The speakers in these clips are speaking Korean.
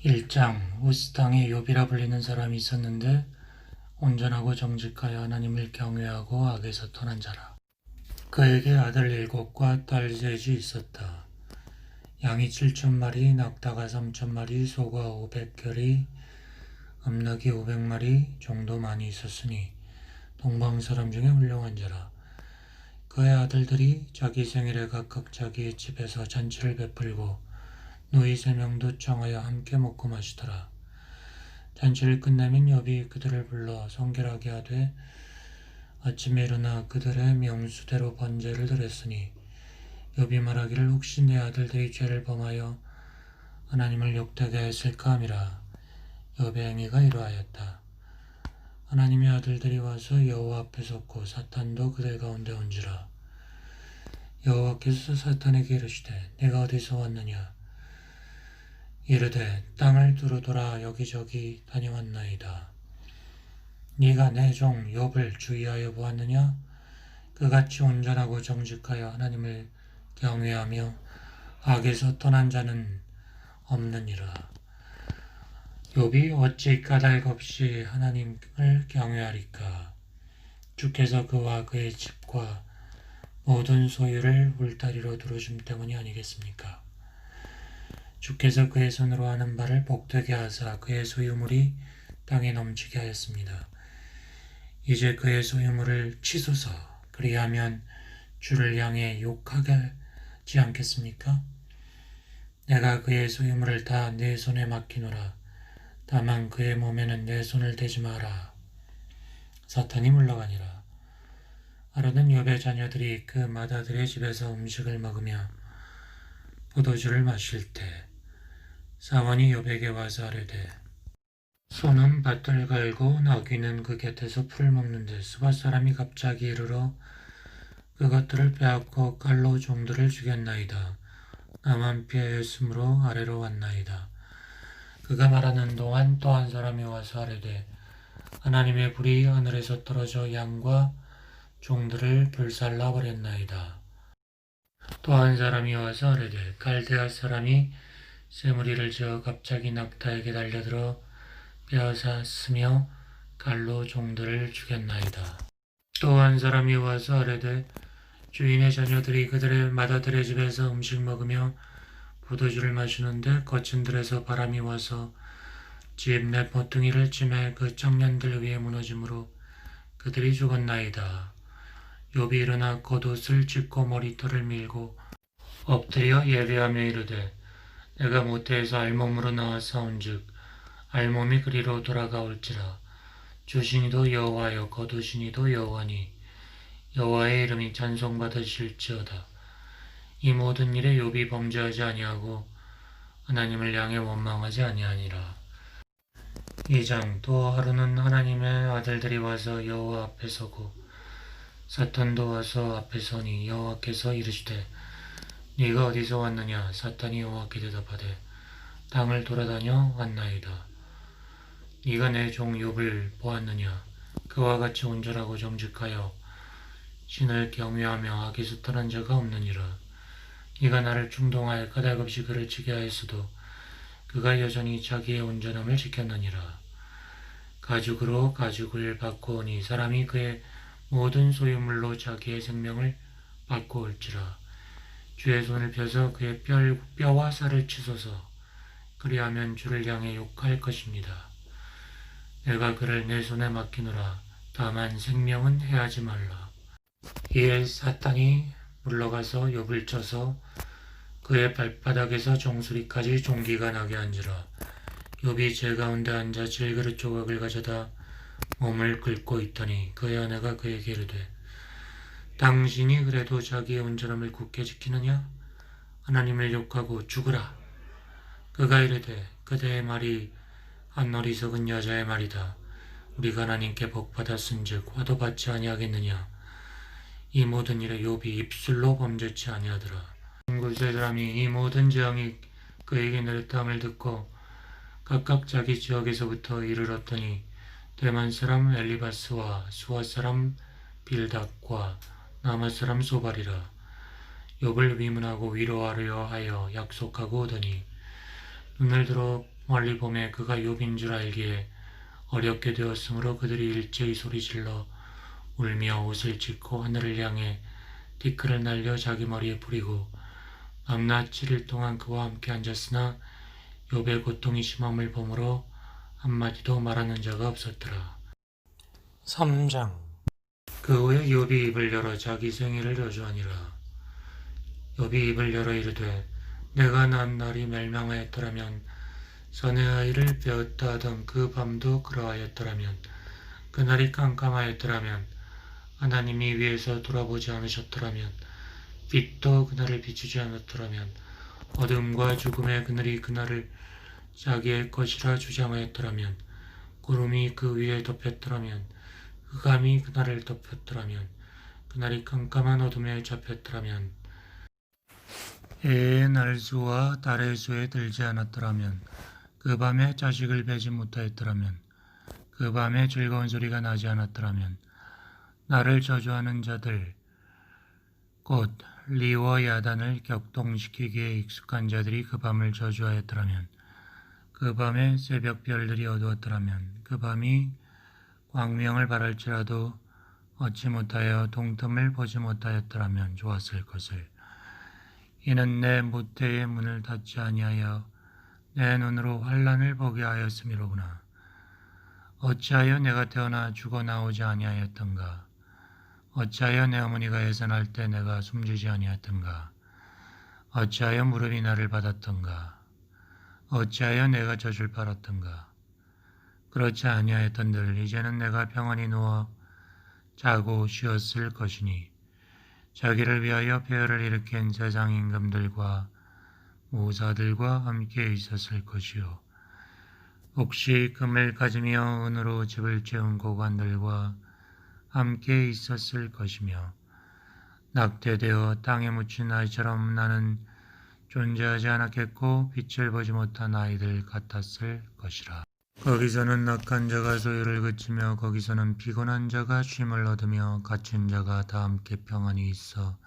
1장 우스 땅에 욥이라 불리는 사람이 있었는데 온전하고 정직하여 하나님을 경외하고 악에서 떠난 자라. 그에게 아들 7과 딸 3이 있었다. 양이 7,000마리, 낙타가 3,000마리, 소가 500결이, 암낙이 500마리 정도 많이 있었으니 동방 사람 중에 훌륭한 자라. 그의 아들들이 자기 생일에 각각 자기의 집에서 잔치를 베풀고 누이 3명도 청하여 함께 먹고 마시더라. 잔치를 끝내면 욥이 그들을 불러 성결하게 하되 아침에 일어나 그들의 명수대로 번제를 드렸으니 욥이 말하기를 혹시 내 아들들이 죄를 범하여 하나님을 욕되게 했을까 함이라. 욥의 행위가 이러하였다. 하나님의 아들들이 와서 여호와 앞에 섰고 사탄도 그들 가운데 온지라. 여호와께서 사탄에게 이르시되 내가 어디서 왔느냐. 이르되 땅을 두루돌아 여기저기 다녀왔나이다. 네가 내 종 욥을 주의하여 보았느냐? 그같이 온전하고 정직하여 하나님을 경외하며 악에서 떠난 자는 없느니라. 욥이 어찌 까닭없이 하나님을 경외하리까? 주께서 그와 그의 집과 모든 소유를 울타리로 두르심 때문이 아니겠습니까? 주께서 그의 손으로 하는 바를 복되게 하사 그의 소유물이 땅에 넘치게 하였습니다. 이제 그의 소유물을 치소서. 그리하면 주를 향해 욕하지 않겠습니까? 내가 그의 소유물을 다 내 손에 맡기노라. 다만 그의 몸에는 내 손을 대지 마라. 사탄이 물러가니라. 하루는 욥의 자녀들이 그 맏아들의 집에서 음식을 먹으며 포도주를 마실 때 사원이 욥에게 와서 아뢰되 소는 밭을 갈고 나귀는 그 곁에서 풀을 먹는데 스밧 사람이 갑자기 이르러 그것들을 빼앗고 칼로 종들을 죽였나이다. 나만 피하였으므로 아래로 왔나이다. 그가 말하는 동안 또 한 사람이 와서 아뢰되 하나님의 불이 하늘에서 떨어져 양과 종들을 불살라 버렸나이다. 또 한 사람이 와서 아뢰되 갈대아 사람이 쇠무리를 지어 갑자기 낙타에게 달려들어 빼앗았으며 칼로 종들을 죽였나이다. 또 한 사람이 와서 아뢰되 주인의 자녀들이 그들의 맏아들의 집에서 음식 먹으며 포도주를 마시는데 거친 들에서 바람이 와서 집 몇 모퉁이를 치매 그 청년들 위에 무너짐으로 그들이 죽었나이다. 욥이 일어나 겉옷을 찢고 머리털을 밀고 엎드려 예배하며 이르되 내가 모태에서 알몸으로 나와 싸운즉 알몸이 그리로 돌아가올지라. 주신이도 여호와여 거두신이도 여호와니 여호와의 이름이 찬송받으실지어다. 이 모든 일에 욥이 범죄하지 아니하고 하나님을 향해 원망하지 아니하니라. 2장 또 하루는 하나님의 아들들이 와서 여호와 앞에 서고 사탄도 와서 앞에 서니 여호와께서 이르시되 네가 어디서 왔느냐. 사탄이 여호와께 대답하되 땅을 돌아다녀 왔나이다. 네가 내 종 욥을 보았느냐. 그와 같이 온전하고 정직하여 신을 경외하며 악에서 떠난 자가 없느니라. 네가 나를 충동하여 까닭없이 그를 치게 하였어도 그가 여전히 자기의 온전함을 지켰느니라. 가죽으로 가죽을 바꾸오니 사람이 그의 모든 소유물로 자기의 생명을 바꾸올지라. 주의 손을 펴서 그의 뼈와 살을 치소서. 그리하면 주를 향해 욕할 것입니다. 내가 그를 내 손에 맡기노라. 다만 생명은 해하지 말라. 이에 사탄이 물러가서 욥을 쳐서 그의 발바닥에서 정수리까지 종기가 나게 한지라. 욥이 제 가운데 앉아 질그릇 조각을 가져다 몸을 긁고 있더니 그의 아내가 그에게 이르되 당신이 그래도 자기의 온전함을 굳게 지키느냐? 하나님을 욕하고 죽으라. 그가 이르되 그대의 말이 한 어리석은 여자의 말이다. 우리가 하나님께 복받았은즉 화도 받지 아니하겠느냐. 이 모든 일에 욥이 입술로 범죄치 아니하더라. 세 사람이 이 모든 재앙이 그에게 내렸다함을 듣고 각각 자기 지역에서부터 이르렀더니 대만 사람 엘리바스와 수아 사람 빌닷과 나마 사람 소발이라. 욥을 위문하고 위로하려 하여 약속하고 오더니 눈을 들어 멀리 보매 그가 욥인 줄 알기에 어렵게 되었으므로 그들이 일제히 소리질러 울며 옷을 찢고 하늘을 향해 티끌을 날려 자기 머리에 뿌리고 밤낮 7일 동안 그와 함께 앉았으나 욥의 고통이 심함을 보므로 한마디도 말하는 자가 없었더라. 3장. 그 후에 욥이 입을 열어 자기 생애를 저주하니라. 욥이 입을 열어 이르되 내가 난 날이 멸망하였더라면 선의 아이를 배웠다 하던 그 밤도 그러하였더라면 그날이 깜깜하였더라면 하나님이 위에서 돌아보지 않으셨더라면 빛도 그날을 비추지 않았더라면 어둠과 죽음의 그늘이 그날을 자기의 것이라 주장하였더라면 구름이 그 위에 덮였더라면 흑암이 그날을 덮였더라면 그날이 깜깜한 어둠에 잡혔더라면 해의 날수와 달의 수에 들지 않았더라면 그 밤에 자식을 베지 못하였더라면 그 밤에 즐거운 소리가 나지 않았더라면 나를 저주하는 자들 곧 리와 야단을 격동시키기에 익숙한 자들이 그 밤을 저주하였더라면 그 밤에 새벽 별들이 어두웠더라면 그 밤이 광명을 발할지라도 얻지 못하여 동틈을 보지 못하였더라면 좋았을 것을. 이는 내 모태의 문을 닫지 아니하여 내 눈으로 환난을 보게 하였음이로구나. 어찌하여 내가 태어나 죽어 나오지 아니하였던가. 어찌하여 내 어머니가 예산할 때 내가 숨지지 아니하였던가. 어찌하여 무릎이 나를 받았던가. 어찌하여 내가 젖을 빨았던가. 그렇지 아니하였던들 이제는 내가 평안히 누워 자고 쉬었을 것이니 자기를 위하여 폐허를 일으킨 세상 임금들과 모사들과 함께 있었을 것이요 혹시 금을 가지며 은으로 집을 채운 고관들과 함께 있었을 것이며 낙태되어 땅에 묻힌 아이처럼 나는 존재하지 않았겠고 빛을 보지 못한 아이들 같았을 것이라. 거기서는 낙한 자가 소유를 그치며 거기서는 피곤한 자가 쉼을 얻으며 갇힌 자가 다 함께 평안히 있어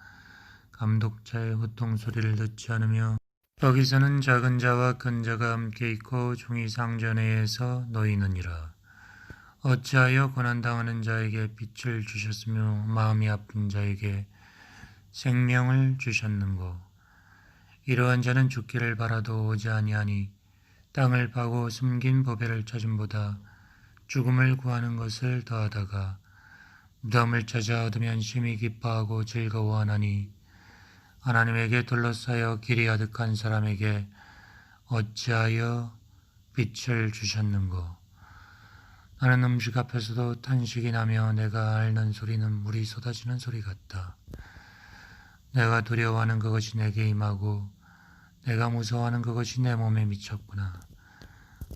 감독자의 호통 소리를 듣지 않으며 거기서는 작은 자와 큰 자가 함께 있고 종이 상전회에서 놓이느니라. 어찌하여 고난당하는 자에게 빛을 주셨으며 마음이 아픈 자에게 생명을 주셨는고. 이러한 자는 죽기를 바라도 오지 아니하니 땅을 파고 숨긴 보배를 찾음보다 죽음을 구하는 것을 더하다가 무덤을 찾아 얻으면 심히 기뻐하고 즐거워하나니 하나님에게 둘러싸여 길이 아득한 사람에게 어찌하여 빛을 주셨는고. 나는 음식 앞에서도 탄식이 나며 내가 앓는 소리는 물이 쏟아지는 소리 같다. 내가 두려워하는 그것이 내게 임하고 내가 무서워하는 그것이 내 몸에 미쳤구나.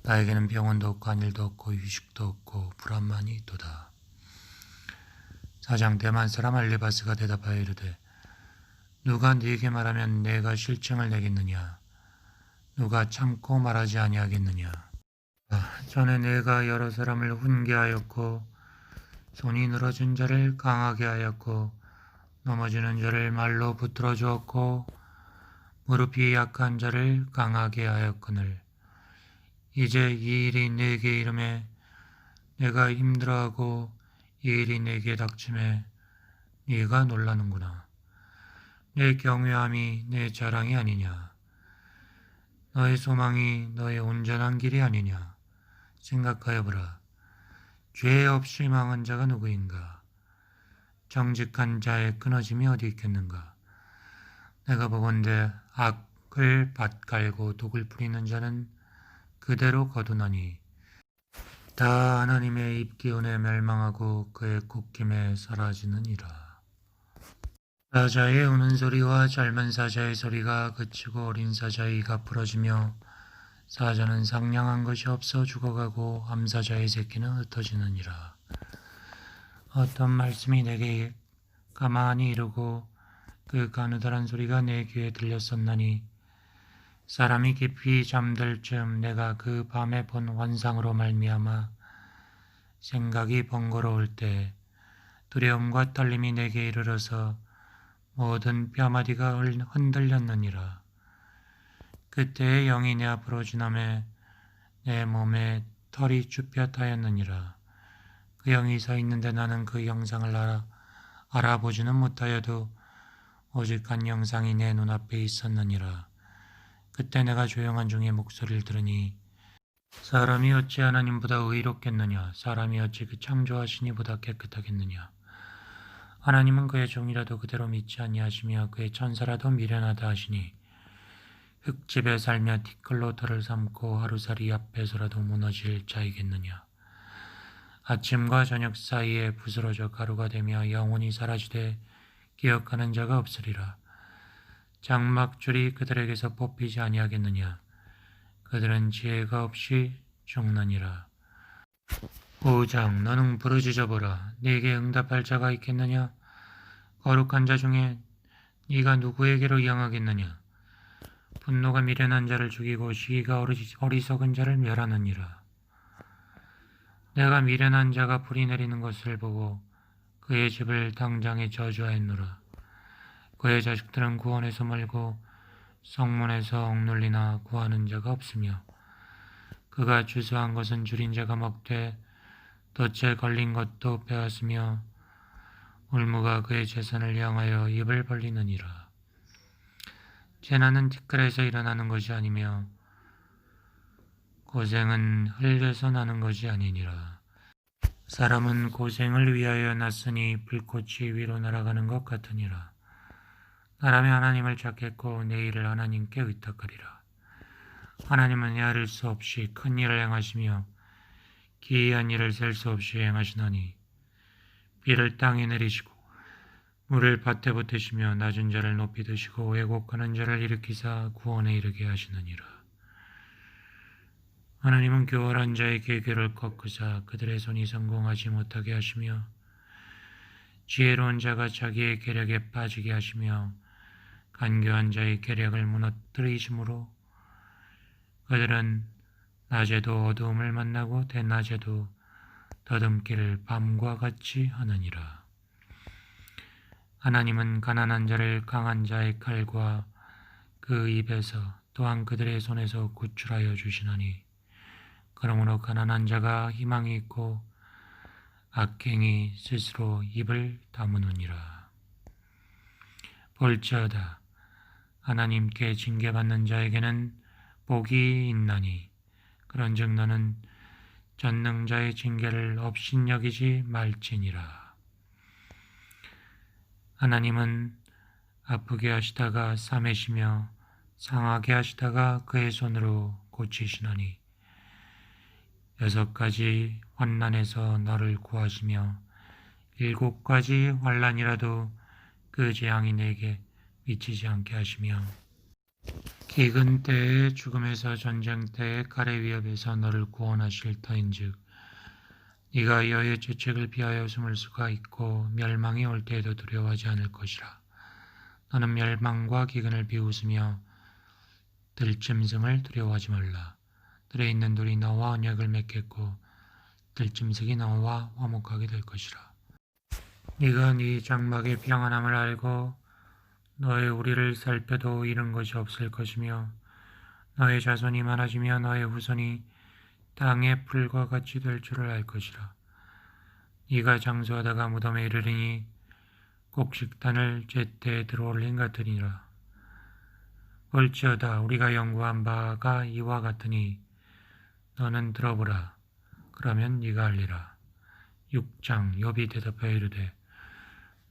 나에게는 병원도 없고 안일도 없고 휴식도 없고 불안만이 있도다. 4장. 대만 사람 알리바스가 대답하여 이르되 누가 네게 말하면 내가 실증을 내겠느냐. 누가 참고 말하지 아니하겠느냐. 전에 내가 여러 사람을 훈계하였고 손이 늘어진 자를 강하게 하였고 넘어지는 자를 말로 붙들어 주었고 무릎이 약한 자를 강하게 하였거늘 이제 이 일이 내게 이름에 내가 힘들어하고 이 일이 내게 닥침에 네가 놀라는구나. 내 경외함이 내 자랑이 아니냐. 너의 소망이 너의 온전한 길이 아니냐. 생각하여 보라. 죄 없이 망한 자가 누구인가. 정직한 자의 끊어짐이 어디 있겠는가. 내가 보건대 악을 밭갈고 독을 뿌리는 자는 그대로 거두나니 다 하나님의 입기운에 멸망하고 그의 굽김에 사라지느니라. 사자의 우는 소리와 젊은 사자의 소리가 그치고 어린 사자의 이가 부러지며 사자는 상냥한 것이 없어 죽어가고 암사자의 새끼는 흩어지느니라. 어떤 말씀이 내게 가만히 이르고 그 가느다란 소리가 내 귀에 들렸었나니 사람이 깊이 잠들 즈음 내가 그 밤에 본 환상으로 말미암아 생각이 번거로울 때 두려움과 떨림이 내게 이르러서 모든 뼈마디가 흔들렸느니라. 그때의 영이 내 앞으로 지나매 내 몸에 털이 쭈뼛하였느니라. 그 영이 서 있는데 나는 그 영상을 알아보지는 못하여도 오직 한 영상이 내 눈앞에 있었느니라. 그때 내가 조용한 중에 목소리를 들으니 사람이 어찌 하나님보다 의롭겠느냐? 사람이 어찌 그 창조하시니보다 깨끗하겠느냐? 하나님은 그의 종이라도 그대로 믿지 아니하시며 그의 천사라도 미련하다 하시니 흙집에 살며 티끌로 털을 삼고 하루살이 앞에서라도 무너질 자이겠느냐? 아침과 저녁 사이에 부스러져 가루가 되며 영원히 사라지되 기억하는 자가 없으리라. 장막줄이 그들에게서 뽑히지 아니하겠느냐? 그들은 지혜가 없이 죽느니라. 오장, 너는 부르짖어 보라. 네게 응답할 자가 있겠느냐? 거룩한 자 중에 네가 누구에게로 향하겠느냐? 분노가 미련한 자를 죽이고 시기가 어리석은 자를 멸하느니라. 내가 미련한 자가 불이 내리는 것을 보고 그의 집을 당장에 저주하였노라. 그의 자식들은 구원에서 멀고 성문에서 억눌리나 구하는 자가 없으며 그가 주소한 것은 줄인 자가 먹되 덫에 걸린 것도 빼앗으며 울무가 그의 재산을 향하여 입을 벌리느니라. 재난은 티끌에서 일어나는 것이 아니며 고생은 흙에서 나는 것이 아니니라. 사람은 고생을 위하여 났으니 불꽃이 위로 날아가는 것 같으니라. 나라면 하나님을 찾겠고 내 일을 하나님께 의탁하리라. 하나님은 헤아릴 수 없이 큰 일을 행하시며 기이한 일을 셀 수 없이 행하시나니 비를 땅에 내리시고 물을 밭에 보태시며 낮은 자를 높이 드시고 왜곡하는 자를 일으키사 구원에 이르게 하시느니라. 하나님은 교활한 자의 계교를 꺾으사 그들의 손이 성공하지 못하게 하시며 지혜로운 자가 자기의 계략에 빠지게 하시며 간교한 자의 계략을 무너뜨리심으로 그들은 낮에도 어두움을 만나고 대낮에도 더듬기를 밤과 같이 하느니라. 하나님은 가난한 자를 강한 자의 칼과 그 입에서 또한 그들의 손에서 구출하여 주시나니 그러므로 가난한 자가 희망이 있고 악행이 스스로 입을 다무느니라. 볼지어다 하나님께 징계받는 자에게는 복이 있나니 그런즉 너는 전능자의 징계를 업신여기지 말지니라. 하나님은 아프게 하시다가 싸매시며 상하게 하시다가 그의 손으로 고치시나니 6가지 환난에서 너를 구하시며 7가지 환난이라도 그 재앙이 내게 미치지 않게 하시며 기근 때에 죽음에서 전쟁 때에 칼의 위협에서 너를 구원하실 터인즉 네가 여의 죄책을 피하여 숨을 수가 있고 멸망이 올 때에도 두려워하지 않을 것이라. 너는 멸망과 기근을 비웃으며 들짐승을 두려워하지 말라. 들에 있는 돌이 너와 언약을 맺겠고 들짐승이 너와 화목하게 될 것이라. 네가 네 장막의 평안함을 알고 너의 우리를 살펴도 잃은 것이 없을 것이며 너의 자손이 많아지며 너의 후손이 땅의 풀과 같이 될 줄을 알 것이라. 네가 장수하다가 무덤에 이르리니 곡식단을 제때에 들어올린 같으니라. 볼지어다 우리가 연구한 바가 이와 같으니 너는 들어보라. 그러면 네가 알리라. 6장 욥이 대답하여 이르되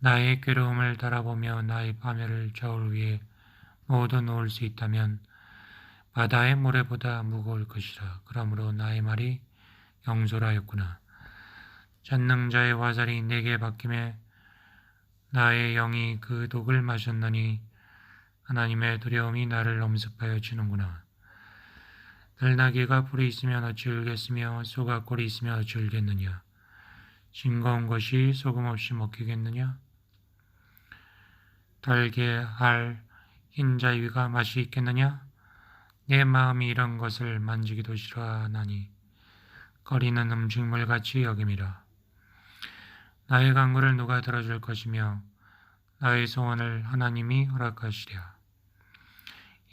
나의 괴로움을 달아보며 나의 파멸을 저울 위에 모두 놓을 수 있다면 바다의 모래보다 무거울 것이라. 그러므로 나의 말이 경솔하였구나. 전능자의 화살이 내게 박힘에 나의 영이 그 독을 마셨느니 하나님의 두려움이 나를 엄습하여 주는구나. 들나귀가 풀이 있으면 어찌 울겠으며 소가 꼴이 있으면 어찌 울겠느냐. 싱거운 것이 소금 없이 먹히겠느냐. 달게 알 흰자위가 맛이 있겠느냐. 내 마음이 이런 것을 만지기도 싫어하나니 거리는 음식물같이 여김이라. 나의 간구를 누가 들어줄 것이며 나의 소원을 하나님이 허락하시랴.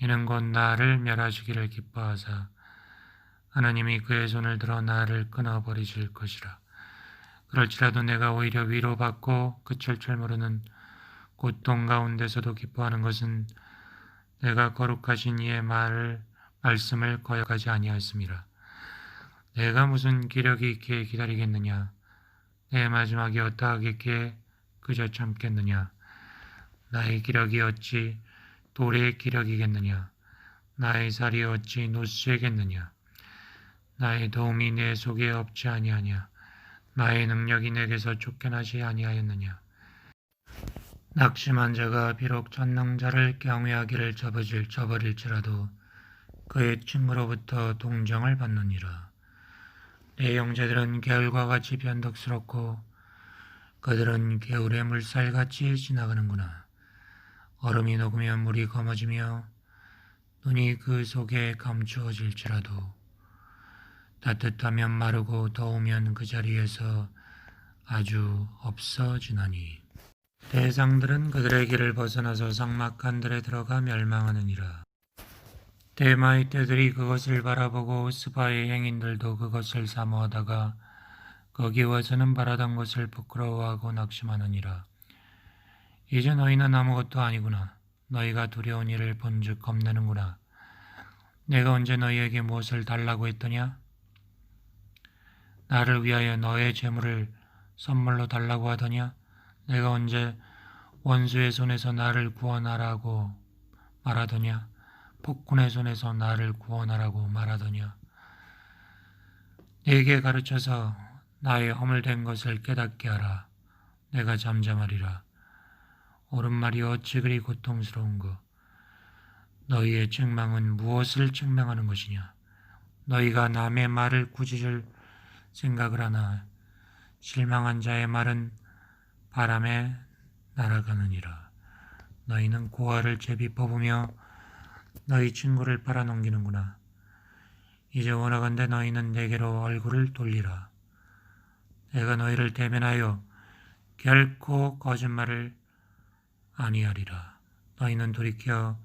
이는 곧 나를 멸하시기를 기뻐하사 하나님이 그의 손을 들어 나를 끊어버리실 것이라. 그럴지라도 내가 오히려 위로받고 그칠 줄 모르는 고통 가운데서도 기뻐하는 것은 내가 거룩하신 이의 말씀을 거역하지 아니하였습니다. 내가 무슨 기력이 있기에 기다리겠느냐? 내 마지막이 어떠하겠기에 그저 참겠느냐? 나의 기력이 어찌 돌의 기력이겠느냐? 나의 살이 어찌 노쇠겠느냐? 나의 도움이 내 속에 없지 아니하냐? 나의 능력이 내게서 쫓겨나지 아니하였느냐? 낙심한 자가 비록 전능자를 경외하기를 저버릴지라도 그의 친구로부터 동정을 받느니라. 내 형제들은 게을과 같이 변덕스럽고 그들은 개울의 물살같이 지나가는구나. 얼음이 녹으면 물이 검어지며 눈이 그 속에 감추어질지라도 따뜻하면 마르고 더우면 그 자리에서 아주 없어지나니 대상들은 그들의 길을 벗어나서 삭막한 들에 들어가 멸망하느니라. 대마의 떼들이 그것을 바라보고 스바의 행인들도 그것을 사모하다가 거기 와서는 바라던 것을 부끄러워하고 낙심하느니라. 이제 너희는 아무것도 아니구나. 너희가 두려운 일을 본즉 겁내는구나. 내가 언제 너희에게 무엇을 달라고 했더냐? 나를 위하여 너의 재물을 선물로 달라고 하더냐? 내가 언제 원수의 손에서 나를 구원하라고 말하더냐? 폭군의 손에서 나를 구원하라고 말하더냐? 내게 가르쳐서 나의 허물된 것을 깨닫게 하라. 내가 잠잠하리라. 옳은 말이 어찌 그리 고통스러운고? 너희의 책망은 무엇을 책망하는 것이냐? 너희가 남의 말을 꾸짖을 생각을 하나 실망한 자의 말은 바람에 날아가느니라. 너희는 고아를 제비 뽑으며 너희 친구를 빨아넘기는구나. 이제 원하건대 너희는 내게로 얼굴을 돌리라. 내가 너희를 대면하여 결코 거짓말을 아니하리라. 너희는 돌이켜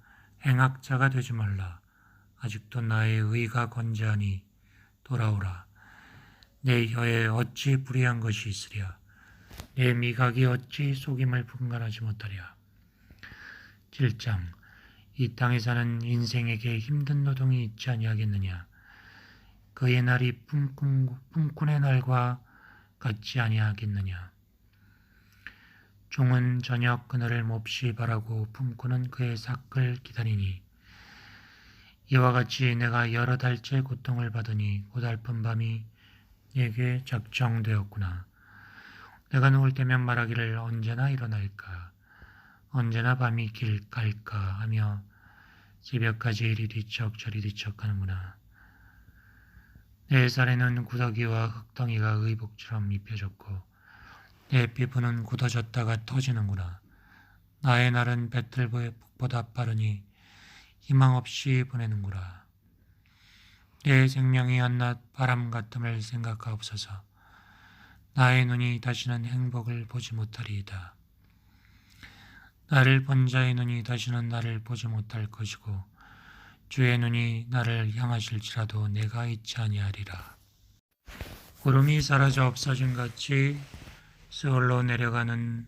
행악자가 되지 말라. 아직도 나의 의가 건재하니 돌아오라. 내 혀에 어찌 불의한 것이 있으랴. 내 미각이 어찌 속임을 분간하지 못하랴. 7장 이 땅에 사는 인생에게 힘든 노동이 있지 아니하겠느냐. 그의 날이 품꾼의 날과 같지 아니하겠느냐. 종은 저녁 그늘을 몹시 바라고 품꾼은 그의 삭을 기다리니 이와 같이 내가 여러 달째 고통을 받으니 고달픈 밤이 내게 작정되었구나. 내가 누울 때면 말하기를 언제나 일어날까, 언제나 밤이 갈까 하며 새벽까지 이리 뒤척 저리 뒤척 하는구나. 내 살에는 구더기와 흙덩이가 의복처럼 입혀졌고 내 피부는 굳어졌다가 터지는구나. 나의 날은 배틀보다 빠르니 희망 없이 보내는구나. 내 생명이 한낱 바람 같음을 생각하옵소서. 나의 눈이 다시는 행복을 보지 못하리이다. 나를 본 자의 눈이 다시는 나를 보지 못할 것이고 주의 눈이 나를 향하실지라도 내가 잊지 아니하리라. 구름이 사라져 없어진 같이 스올로 내려가는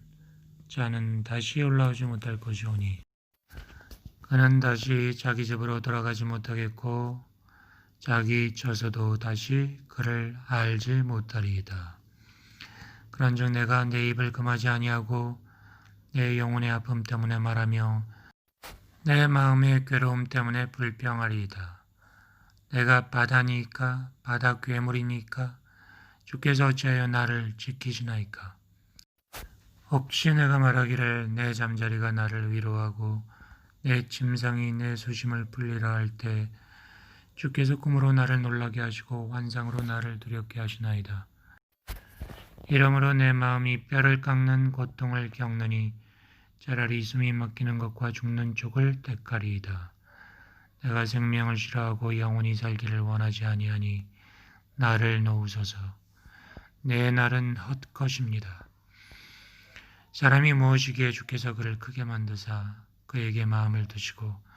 자는 다시 올라오지 못할 것이오니 그는 다시 자기 집으로 돌아가지 못하겠고 자기 처소도 다시 그를 알지 못하리이다. 그런즉 내가 내 입을 금하지 아니하고 내 영혼의 아픔 때문에 말하며 내 마음의 괴로움 때문에 불평하리이다. 내가 바다니까 바다 괴물이니까 주께서 어찌하여 나를 지키시나이까. 혹시 내가 말하기를 내 잠자리가 나를 위로하고 내 침상이 내 수심을 풀리라 할 때 주께서 꿈으로 나를 놀라게 하시고 환상으로 나를 두렵게 하시나이다. 이러므로 내 마음이 뼈를 깎는 고통을 겪느니 차라리 숨이 막히는 것과 죽는 쪽을 택하리이다. 내가 생명을 싫어하고 영원히 살기를 원하지 아니하니 나를 놓으소서. 내 날은 헛것입니다. 사람이 무엇이기에 주께서 그를 크게 만드사 그에게 마음을 두시고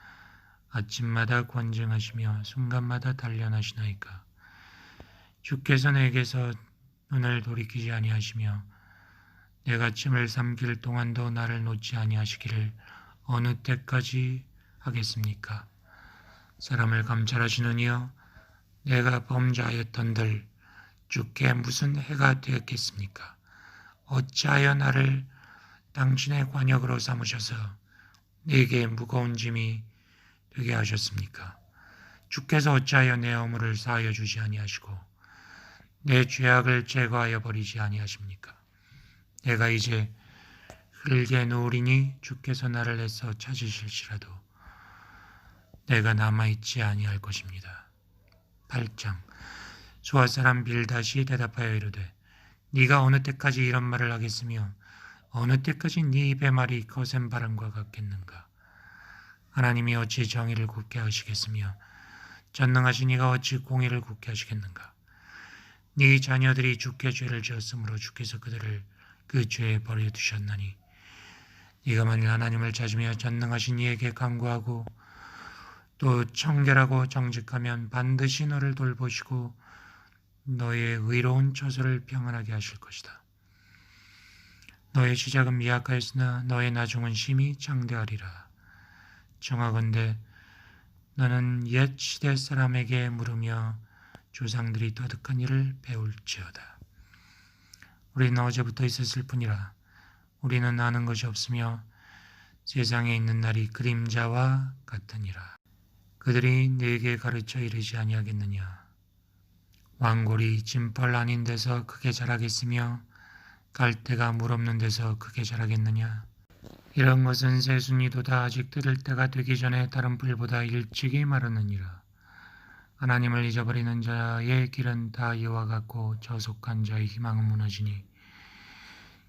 아침마다 권증하시며 순간마다 단련하시나이까. 주께서 내게서 눈을 돌이키지 아니하시며 내가 침을 삼킬 동안도 나를 놓지 아니하시기를 어느 때까지 하겠습니까? 사람을 감찰하시는 이여, 내가 범죄하였던들 주께 무슨 해가 되었겠습니까? 어찌하여 나를 당신의 관역으로 삼으셔서 내게 무거운 짐이 되게 하셨습니까? 주께서 어찌하여 내 허물을 사하여 주지 아니하시고 내 죄악을 제거하여 버리지 아니하십니까? 내가 이제 흙에 누우리니 주께서 나를 애써 찾으실지라도 내가 남아있지 아니할 것입니다. 8장. 수아 사람 빌닷이 대답하여 이르되 네가 어느 때까지 이런 말을 하겠으며 어느 때까지 네 입의 말이 거센 바람과 같겠는가? 하나님이 어찌 정의를 굳게 하시겠으며 전능하신 이가 어찌 공의를 굳게 하시겠는가? 네 자녀들이 주께 죄를 지었으므로 주께서 그들을 그 죄에 버려두셨나니 네가 만일 하나님을 찾으며 전능하신 이에게 간구하고 또 청결하고 정직하면 반드시 너를 돌보시고 너의 의로운 처소를 평안하게 하실 것이다. 너의 시작은 미약하였으나 너의 나중은 심히 장대하리라. 청하건대 너는 옛 시대 사람에게 물으며 조상들이 터득한 일을 배울지어다. 우리는 어제부터 있었을 뿐이라. 우리는 아는 것이 없으며 세상에 있는 날이 그림자와 같으니라. 그들이 네게 가르쳐 이르지 아니하겠느냐. 왕골이 진펄 아닌 데서 크게 자라겠으며 갈대가 물 없는 데서 크게 자라겠느냐. 이런 것은 새순이도다 아직 뜯을 때가 되기 전에 다른 풀보다 일찍이 마르느니라. 하나님을 잊어버리는 자의 길은 다 이와 같고 저속한 자의 희망은 무너지니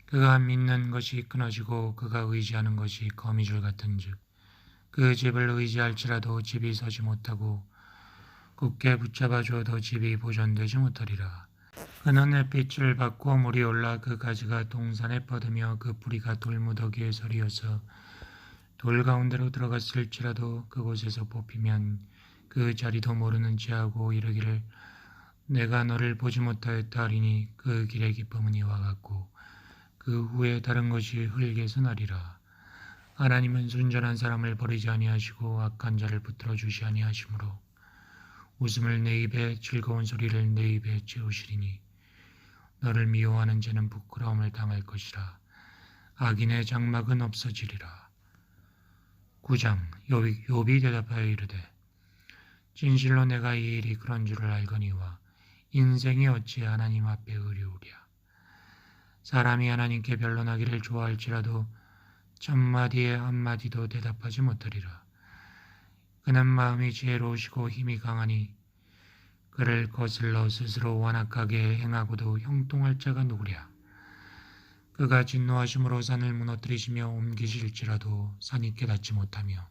그가 믿는 것이 끊어지고 그가 의지하는 것이 거미줄 같은즉 그 집을 의지할지라도 집이 서지 못하고 굳게 붙잡아 주어도 집이 보존되지 못하리라. 그는 햇빛을 받고 물이 올라 그 가지가 동산에 뻗으며 그 뿌리가 돌무더기에 서리어서 돌 가운데로 들어갔을지라도 그곳에서 뽑히면 그 자리도 모르는 지하고 이르기를 내가 너를 보지 못하였다 하리니 그 길의 기쁨은 이와 같고 그 후에 다른 것이 흙에서 나리라. 하나님은 순전한 사람을 버리지 아니하시고 악한 자를 붙들어 주시 아니하시므로 웃음을 내 입에 즐거운 소리를 내 입에 채우시리니 너를 미워하는 자는 부끄러움을 당할 것이라. 악인의 장막은 없어지리라. 9장. 욥이 대답하여 이르되 진실로 내가 이 일이 그런 줄을 알거니와 인생이 어찌 하나님 앞에 의리우랴. 사람이 하나님께 변론하기를 좋아할지라도 천마디에 한마디도 대답하지 못하리라. 그는 마음이 지혜로우시고 힘이 강하니 그를 거슬러 스스로 완악하게 행하고도 형통할 자가 누구랴. 그가 진노하심으로 산을 무너뜨리시며 옮기실지라도 산이 깨닫지 못하며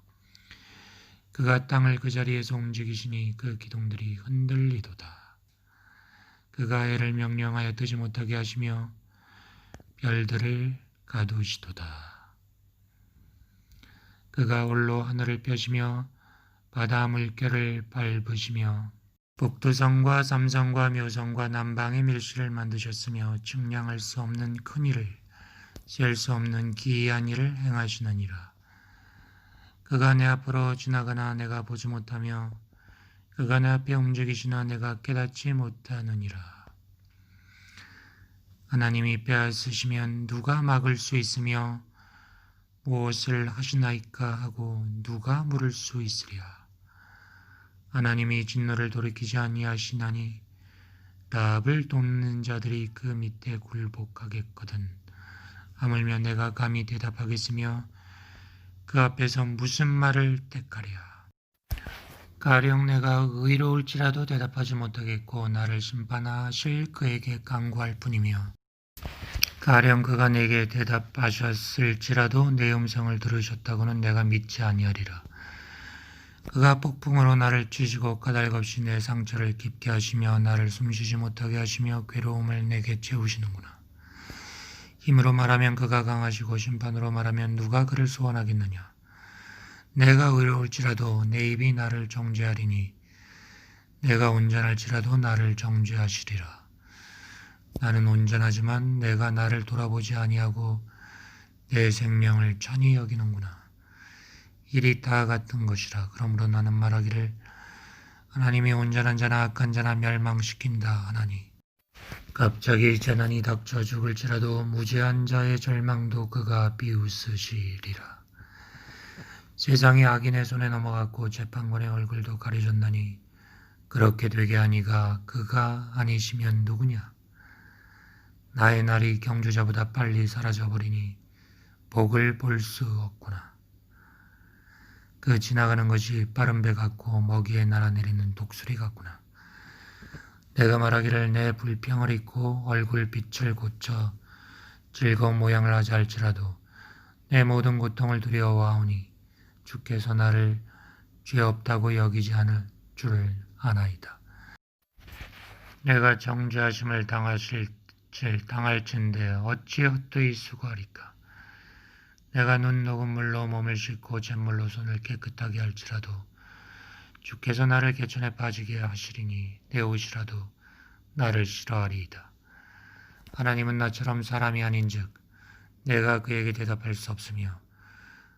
그가 땅을 그 자리에서 움직이시니 그 기둥들이 흔들리도다. 그가 해를 명령하여 뜨지 못하게 하시며 별들을 가두시도다. 그가 홀로 하늘을 펴시며 바다 물결을 밟으시며 북두성과 삼성과 묘성과 남방의 밀실을 만드셨으며 측량할 수 없는 큰 일을 셀 수 없는 기이한 일을 행하시느니라. 그가 내 앞으로 지나가나 내가 보지 못하며 그가 내 앞에 움직이시나 내가 깨닫지 못하느니라. 하나님이 빼앗으시면 누가 막을 수 있으며 무엇을 하시나이까 하고 누가 물을 수 있으랴. 하나님이 진노를 돌이키지 아니하시나니 라합을 돕는 자들이 그 밑에 굴복하겠거든. 하물며 내가 감히 대답하겠으며 그 앞에서 무슨 말을 택하랴. 가령 내가 의로울지라도 대답하지 못하겠고 나를 심판하실 그에게 간구할 뿐이며 가령 그가 내게 대답하셨을지라도 내 음성을 들으셨다고는 내가 믿지 아니하리라. 그가 폭풍으로 나를 치시고 까닭없이 내 상처를 깊게 하시며 나를 숨쉬지 못하게 하시며 괴로움을 내게 채우시는구나. 힘으로 말하면 그가 강하시고 심판으로 말하면 누가 그를 소원하겠느냐. 내가 의로울지라도 내 입이 나를 정죄하리니 내가 온전할지라도 나를 정죄하시리라. 나는 온전하지만 내가 나를 돌아보지 아니하고 내 생명을 천히 여기는구나. 일이 다 같은 것이라. 그러므로 나는 말하기를 하나님이 온전한 자나 악한 자나 멸망시킨다 하나니 갑자기 재난이 닥쳐 죽을지라도 무죄한 자의 절망도 그가 비웃으시리라. 세상이 악인의 손에 넘어갔고 재판관의 얼굴도 가려졌나니 그렇게 되게 하니가 그가 아니시면 누구냐? 나의 날이 경주자보다 빨리 사라져버리니 복을 볼 수 없구나. 그 지나가는 것이 빠른 배 같고 먹이에 날아내리는 독수리 같구나. 내가 말하기를 내 불평을 잊고 얼굴 빛을 고쳐 즐거운 모양을 하자 할지라도 내 모든 고통을 두려워하오니 주께서 나를 죄 없다고 여기지 않을 줄을 아나이다. 내가 정죄하심을 당할진대 어찌 헛되이 수고하리까. 내가 눈 녹은 물로 몸을 씻고 잿물로 손을 깨끗하게 할지라도 주께서 나를 개천에 빠지게 하시리니 내 옷이라도 나를 싫어하리이다. 하나님은 나처럼 사람이 아닌즉 내가 그에게 대답할 수 없으며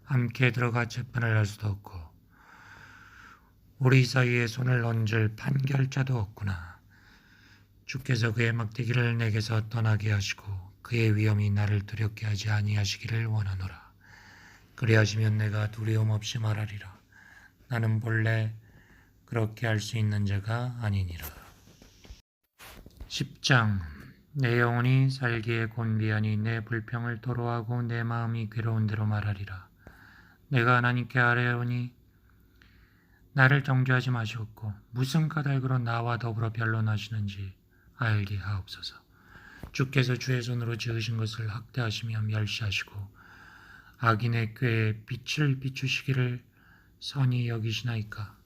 함께 들어가 재판을 할 수도 없고 우리 사이에 손을 얹을 판결자도 없구나. 주께서 그의 막대기를 내게서 떠나게 하시고 그의 위엄이 나를 두렵게 하지 아니하시기를 원하노라. 그리하시면 내가 두려움 없이 말하리라. 나는 본래 그렇게 할 수 있는 자가 아니니라. 10장 내 영혼이 살기에 곤비하니 내 불평을 토로하고 내 마음이 괴로운 대로 말하리라. 내가 하나님께 아뢰오니 나를 정죄하지 마시옵고 무슨 까닭으로 나와 더불어 변론하시는지 알게 하옵소서. 주께서 주의 손으로 지으신 것을 학대하시며 멸시하시고 악인의 꾀에 빛을 비추시기를 선히 여기시나이까.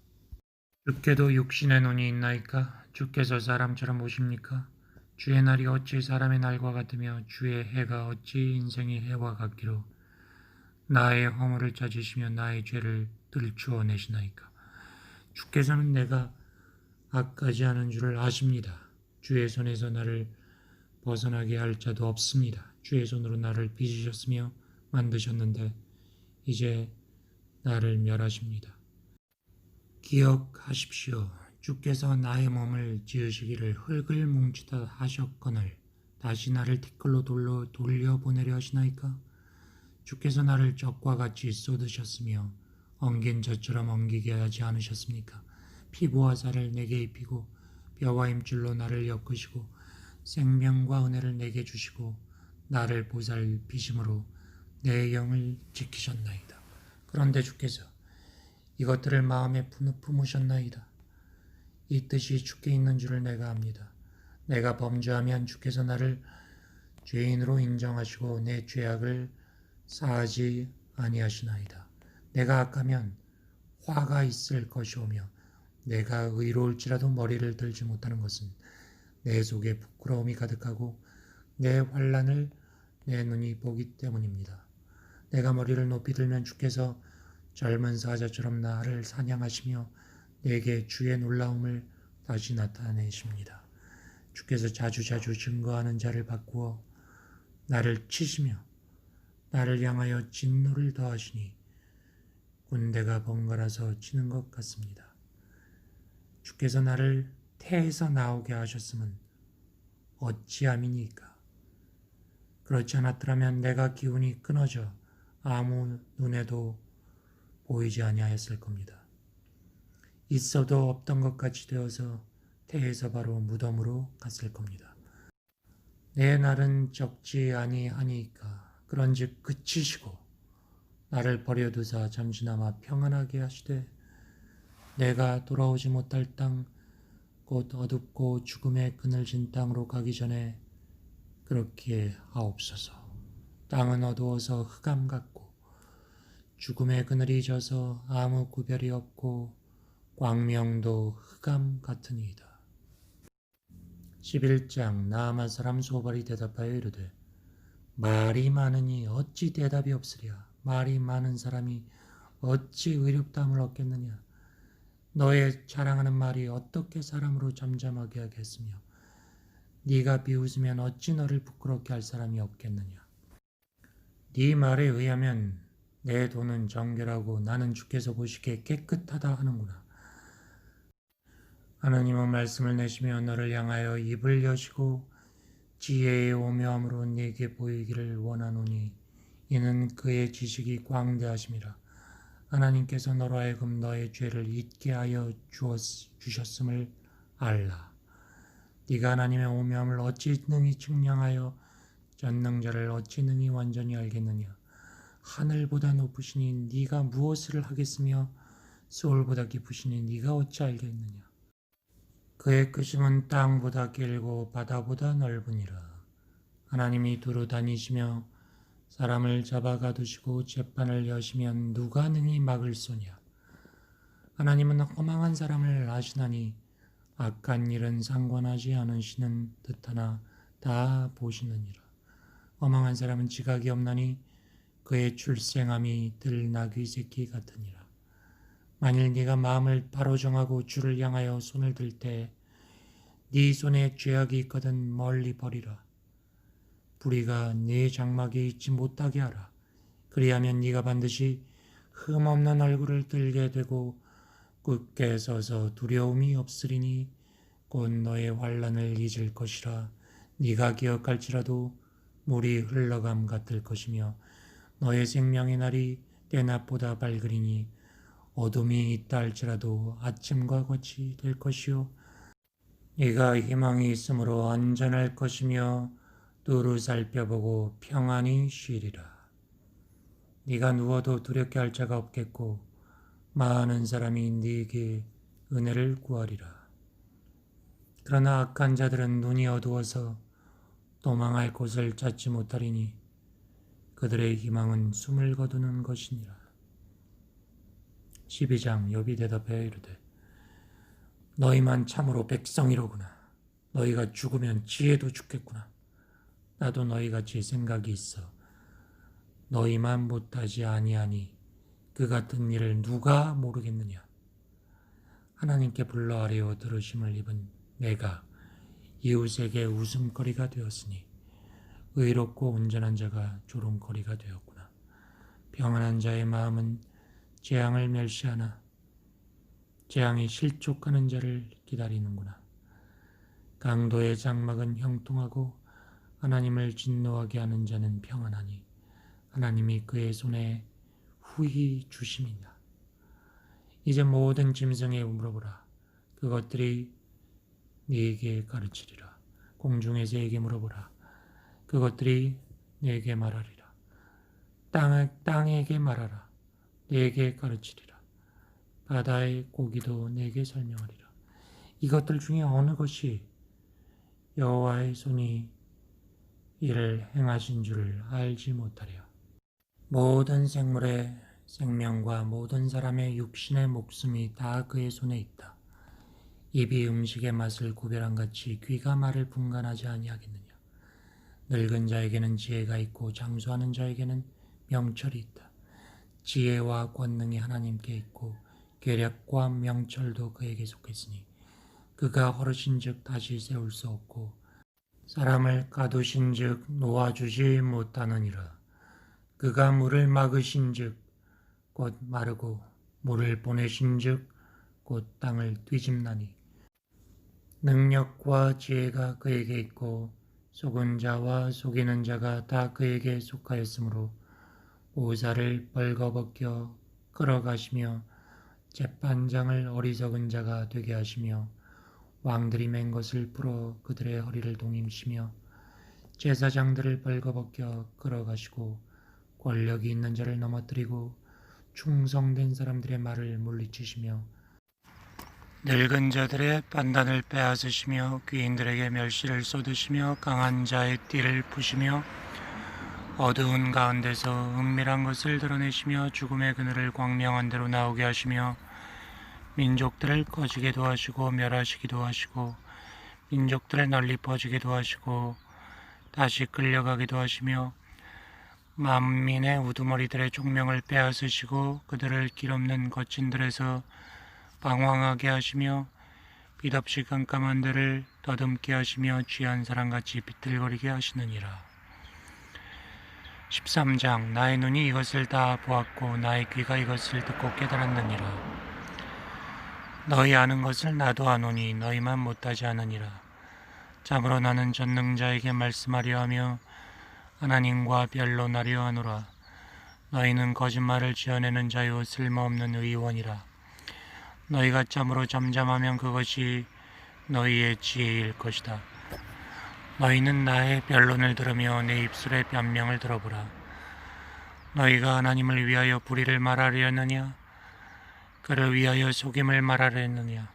주께도 육신의 눈이 있나이까. 주께서 사람처럼 오십니까. 주의 날이 어찌 사람의 날과 같으며 주의 해가 어찌 인생의 해와 같기로 나의 허물을 찾으시며 나의 죄를 들추어 내시나이까. 주께서는 내가 악하지 않은 줄을 아십니다. 주의 손에서 나를 벗어나게 할 자도 없습니다. 주의 손으로 나를 빚으셨으며 만드셨는데 이제 나를 멸하십니다. 기억하십시오. 주께서 나의 몸을 지으시기를 흙을 뭉치다 하셨거늘 다시 나를 티끌로 돌려보내려 하시나이까? 주께서 나를 적과 같이 쏟으셨으며 엉긴 젖처럼 엉기게 하지 않으셨습니까? 피부와 살을 내게 입히고 뼈와 힘줄로 나를 엮으시고 생명과 은혜를 내게 주시고 나를 보살피심으로 내 영을 지키셨나이다. 그런데 주께서 이것들을 마음에 품으셨나이다. 이 뜻이 주께 있는 줄을 내가 압니다. 내가 범죄하면 주께서 나를 죄인으로 인정하시고 내 죄악을 사하지 아니하시나이다. 내가 악하면 화가 있을 것이오며 내가 의로울지라도 머리를 들지 못하는 것은 내 속에 부끄러움이 가득하고 내 환난을 내 눈이 보기 때문입니다. 내가 머리를 높이 들면 주께서 젊은 사자처럼 나를 사냥하시며 내게 주의 놀라움을 다시 나타내십니다. 주께서 자주자주 증거하는 자를 바꾸어 나를 치시며 나를 향하여 진노를 더하시니 군대가 번갈아서 치는 것 같습니다. 주께서 나를 태에서 나오게 하셨음은 어찌함이니까. 그렇지 않았더라면 내가 기운이 끊어져 아무 눈에도 보이지 아니하였을 겁니다. 있어도 없던 것 같이 되어서 태에서 바로 무덤으로 갔을 겁니다. 내 날은 적지 아니하니까 그런즉 그치시고 나를 버려두사 잠시나마 평안하게 하시되 내가 돌아오지 못할 땅 곧 어둡고 죽음의 그늘진 땅으로 가기 전에 그렇게 하옵소서. 땅은 어두워서 흑암 같고 죽음의 그늘이 져서 아무 구별이 없고 광명도 흑암 같으니이다. 11장 나아만 사람 소발이 대답하여 이르되 말이 많으니 어찌 대답이 없으랴. 말이 많은 사람이 어찌 의롭다함을 얻겠느냐. 너의 자랑하는 말이 어떻게 사람으로 잠잠하게 하겠으며 네가 비웃으면 어찌 너를 부끄럽게 할 사람이 없겠느냐. 네 말에 의하면 내 돈은 정결하고 나는 주께서 보시기에 깨끗하다 하는구나. 하나님은 말씀을 내시며 너를 향하여 입을 여시고 지혜의 오묘함으로 네게 보이기를 원하노니 이는 그의 지식이 광대하심이라. 하나님께서 너로 하여금 너의 죄를 잊게 하여 주셨음을 알라. 네가 하나님의 오묘함을 어찌 능히 측량하여 전능자를 어찌 능히 완전히 알겠느냐. 하늘보다 높으시니 네가 무엇을 하겠으며 소울보다 깊으시니 네가 어찌 알겠느냐. 그의 크심은 땅보다 길고 바다보다 넓으니라. 하나님이 두루 다니시며 사람을 잡아 가두시고 재판을 여시면 누가 능히 막을 소냐. 하나님은 허망한 사람을 아시나니 악한 일은 상관하지 않으시는 듯하나 다 보시느니라. 허망한 사람은 지각이 없나니 그의 출생함이 들나귀 새끼 같으니라. 만일 네가 마음을 바로 정하고 주를 향하여 손을 들 때 네 손에 죄악이 있거든 멀리 버리라. 불의가 네 장막에 있지 못하게 하라. 그리하면 네가 반드시 흠없는 얼굴을 들게 되고 굳게 서서 두려움이 없으리니 곧 너의 환난을 잊을 것이라. 네가 기억할지라도 물이 흘러감 같을 것이며 너의 생명의 날이 때낮보다 밝으리니 어둠이 있다 할지라도 아침과 같이 될 것이요 네가 희망이 있으므로 안전할 것이며 두루 살펴보고 평안히 쉬리라. 네가 누워도 두렵게 할 자가 없겠고 많은 사람이 네게 은혜를 구하리라. 그러나 악한 자들은 눈이 어두워서 도망할 곳을 찾지 못하리니 그들의 희망은 숨을 거두는 것이니라. 12장 욥이 대답하여 이르되 너희만 참으로 백성이로구나. 너희가 죽으면 지혜도 죽겠구나. 나도 너희같이 생각이 있어 너희만 못하지 아니하니 그 같은 일을 누가 모르겠느냐. 하나님께 불러 아뢰어 들으심을 입은 내가 이웃에게 웃음거리가 되었으니 의롭고 온전한 자가 조롱거리가 되었구나. 평안한 자의 마음은 재앙을 멸시하나 재앙이 실족하는 자를 기다리는구나. 강도의 장막은 형통하고 하나님을 진노하게 하는 자는 평안하니 하나님이 그의 손에 후히 주심이다. 이제 모든 짐승에 물어보라. 그것들이 네게 가르치리라. 공중의 새에게 물어보라. 그것들이 네게 말하리라. 땅에게 말하라. 네게 가르치리라. 바다의 고기도 네게 설명하리라. 이것들 중에 어느 것이 여호와의 손이 이를 행하신 줄을 알지 못하랴. 모든 생물의 생명과 모든 사람의 육신의 목숨이 다 그의 손에 있다. 입이 음식의 맛을 구별한 같이 귀가 말을 분간하지 아니하겠느냐. 늙은 자에게는 지혜가 있고 장수하는 자에게는 명철이 있다. 지혜와 권능이 하나님께 있고 계략과 명철도 그에게 속했으니 그가 허르신즉 다시 세울 수 없고 사람을 가두신즉 놓아주지 못하느니라. 그가 물을 막으신즉 곧 마르고 물을 보내신즉 곧 땅을 뒤집나니 능력과 지혜가 그에게 있고 속은 자와 속이는 자가 다 그에게 속하였으므로 보사를 벌거벗겨 끌어가시며 재판장을 어리석은 자가 되게 하시며 왕들이 맨 것을 풀어 그들의 허리를 동임시며 제사장들을 벌거벗겨 끌어가시고 권력이 있는 자를 넘어뜨리고 충성된 사람들의 말을 물리치시며 늙은 자들의 판단을 빼앗으시며 귀인들에게 멸시를 쏟으시며 강한 자의 띠를 푸시며 어두운 가운데서 은밀한 것을 드러내시며 죽음의 그늘을 광명한 대로 나오게 하시며 민족들을 꺼지게도 하시고 멸하시기도 하시고 민족들을 널리 퍼지게도 하시고 다시 끌려가기도 하시며 만민의 우두머리들의 종명을 빼앗으시고 그들을 길 없는 거친들에서 방황하게 하시며 빛 없이 깜깜한 데를 더듬게 하시며 취한 사람같이 비틀거리게 하시느니라. 13장. 나의 눈이 이것을 다 보았고 나의 귀가 이것을 듣고 깨달았느니라. 너희 아는 것을 나도 아노니 너희만 못하지 않으니라. 참으로 나는 전능자에게 말씀하려 하며 하나님과 변론하려 하노라. 너희는 거짓말을 지어내는 자요 쓸모없는 의원이라. 너희가 참으로 잠잠하면 그것이 너희의 지혜일 것이다. 너희는 나의 변론을 들으며 내 입술의 변명을 들어보라. 너희가 하나님을 위하여 불의를 말하려느냐? 그를 위하여 속임을 말하려느냐?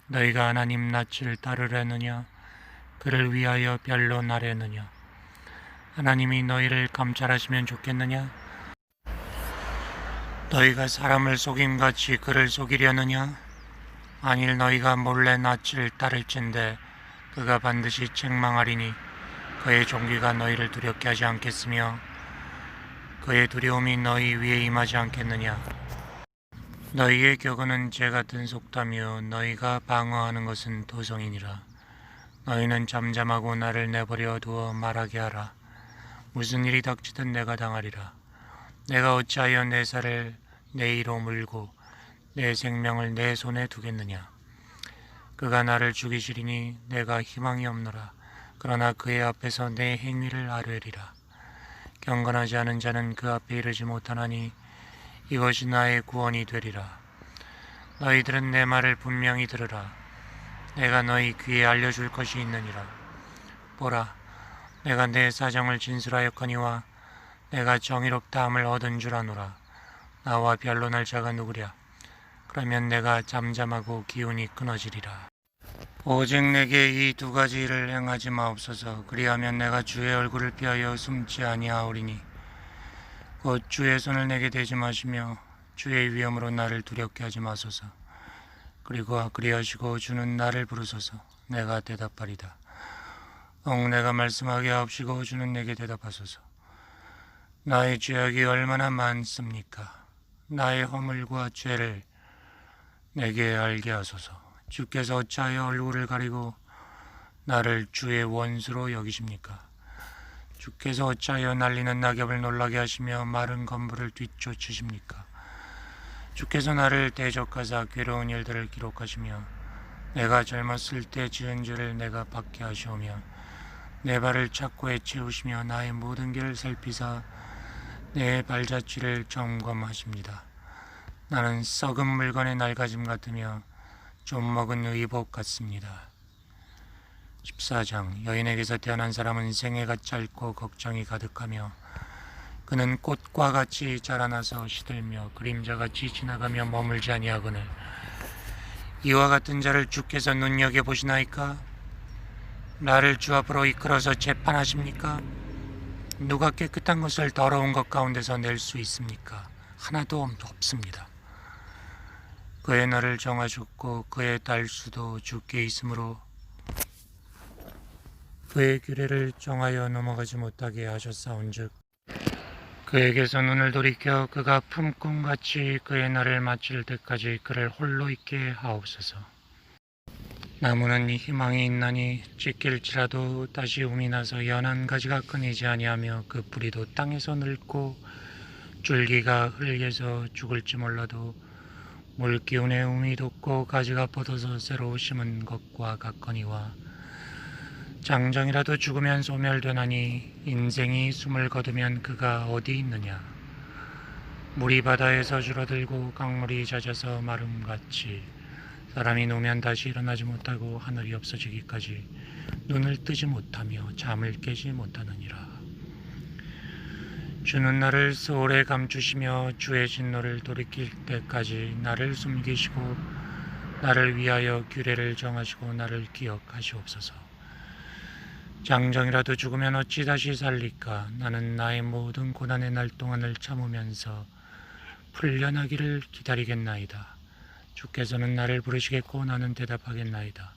너희가 하나님 낯을 따르려느냐? 그를 위하여 변론하려느냐? 하나님이 너희를 감찰하시면 좋겠느냐? 너희가 사람을 속임같이 그를 속이려느냐? 만일 너희가 몰래 낯을 따를진대 그가 반드시 책망하리니 그의 종기가 너희를 두렵게 하지 않겠으며 그의 두려움이 너희 위에 임하지 않겠느냐? 너희의 격언은 재 같은 속담이요 너희가 방어하는 것은 도성이니라. 너희는 잠잠하고 나를 내버려 두어 말하게 하라. 무슨 일이 닥치든 내가 당하리라. 내가 어찌하여 내 살을 내 이로 물고 내 생명을 내 손에 두겠느냐? 그가 나를 죽이시리니 내가 희망이 없노라. 그러나 그의 앞에서 내 행위를 아뢰리라. 경건하지 않은 자는 그 앞에 이르지 못하나니 이것이 나의 구원이 되리라. 너희들은 내 말을 분명히 들으라. 내가 너희 귀에 알려줄 것이 있느니라. 보라, 내가 내 사정을 진술하였거니와 내가 정의롭다함을 얻은 줄 아노라. 나와 변론할 자가 누구랴? 그러면 내가 잠잠하고 기운이 끊어지리라. 오직 내게 이 두 가지 일을 행하지 마옵소서. 그리하면 내가 주의 얼굴을 피하여 숨지 아니하오리니 곧 주의 손을 내게 대지 마시며 주의 위엄으로 나를 두렵게 하지 마소서. 그리고 그리하시고 주는 나를 부르소서. 내가 대답하리다. 내가 말씀하게 하옵시고 주는 내게 대답하소서. 나의 죄악이 얼마나 많습니까? 나의 허물과 죄를 내게 알게 하소서. 주께서 어찌하여 얼굴을 가리고 나를 주의 원수로 여기십니까? 주께서 어찌하여 날리는 낙엽을 놀라게 하시며 마른 건물을 뒤쫓으십니까? 주께서 나를 대적하사 괴로운 일들을 기록하시며 내가 젊었을 때 지은 죄를 내가 받게 하시오며 내 발을 착고에 채우시며 나의 모든 길을 살피사 내 발자취를 점검하십니다. 나는 썩은 물건의 낡아짐 같으며 좀 먹은 의복 같습니다. 14장. 여인에게서 태어난 사람은 생애가 짧고 걱정이 가득하며 그는 꽃과 같이 자라나서 시들며 그림자같이 지나가며 머물지 아니하거늘 이와 같은 자를 주께서 눈여겨보시나이까? 나를 주 앞으로 이끌어서 재판하십니까? 누가 깨끗한 것을 더러운 것 가운데서 낼 수 있습니까? 하나도 없습니다. 그의 날을 정하셨고 그의 달수도 주께 있으므로 그의 규례를 정하여 넘어가지 못하게 하셨사온즉 그에게서 눈을 돌이켜 그가 품꿈같이 그의 날을 마칠 때까지 그를 홀로 있게 하옵소서. 나무는 희망이 있나니 찢길지라도 다시 움이 나서 연한 가지가 끊이지 아니하며 그 뿌리도 땅에서 늙고 줄기가 흙에서 죽을지 몰라도 물기운에 움이 돋고 가지가 뻗어서 새로 심은 것과 같거니와 장정이라도 죽으면 소멸되나니 인생이 숨을 거두면 그가 어디 있느냐? 물이 바다에서 줄어들고 강물이 잦아서 마름같이 사람이 누우면 다시 일어나지 못하고 하늘이 없어지기까지 눈을 뜨지 못하며 잠을 깨지 못하느니라. 주는 나를 소홀에 감추시며 주의 진노를 돌이킬 때까지 나를 숨기시고 나를 위하여 규례를 정하시고 나를 기억하시옵소서. 장정이라도 죽으면 어찌 다시 살릴까? 나는 나의 모든 고난의 날 동안을 참으면서 풀려나기를 기다리겠나이다. 주께서는 나를 부르시겠고 나는 대답하겠나이다.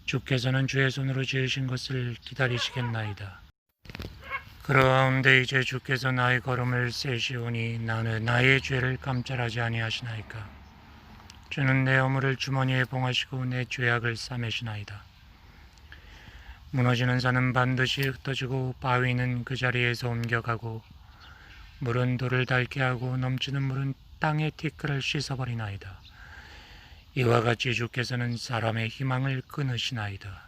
주께서는 주의 손으로 지으신 것을 기다리시겠나이다. 그러하운데 이제 주께서 나의 걸음을 세시오니 나는 나의 죄를 감찰하지 아니하시나이까? 주는 내 허물을 주머니에 봉하시고 내 죄악을 싸매시나이다. 무너지는 산은 반드시 흩어지고 바위는 그 자리에서 옮겨가고 물은 돌을 닳게 하고 넘치는 물은 땅의 티끌을 씻어버리나이다. 이와 같이 주께서는 사람의 희망을 끊으시나이다.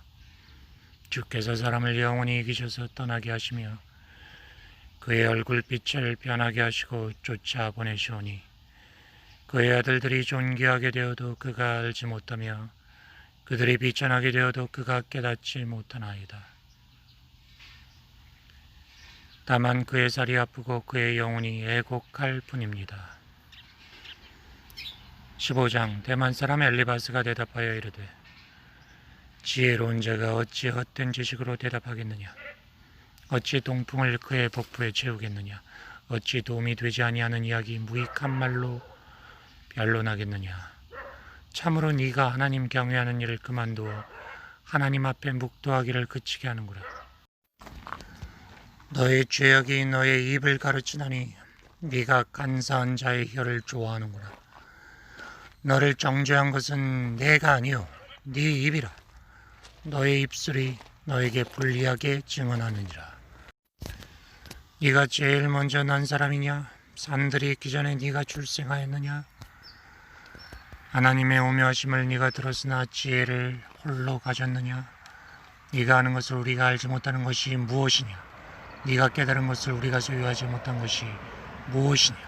주께서 사람을 영원히 이기셔서 떠나게 하시며 그의 얼굴빛을 변하게 하시고 쫓아보내시오니 그의 아들들이 존귀하게 되어도 그가 알지 못하며 그들이 비천하게 되어도 그가 깨닫지 못하나이다. 다만 그의 살이 아프고 그의 영혼이 애곡할 뿐입니다. 15장 대만 사람 엘리바스가 대답하여 이르되 지혜로운 자가 어찌 헛된 지식으로 대답하겠느냐? 어찌 동풍을 그의 복부에 채우겠느냐? 어찌 도움이 되지 아니하는 이야기 무익한 말로 변론하겠느냐? 참으로 네가 하나님 경외하는 일을 그만두어 하나님 앞에 묵도하기를 그치게 하는구나. 너의 죄악이 너의 입을 가르치나니 네가 간사한 자의 혀를 좋아하는구나. 너를 정죄한 것은 내가 아니요 네 입이라. 너의 입술이 너에게 불리하게 증언하느니라. 네가 제일 먼저 난 사람이냐? 산들이 있기 전에 네가 출생하였느냐? 하나님의 오묘하심을 네가 들었으나 지혜를 홀로 가졌느냐? 네가 아는 것을 우리가 알지 못하는 것이 무엇이냐? 네가 깨달은 것을 우리가 소유하지 못한 것이 무엇이냐?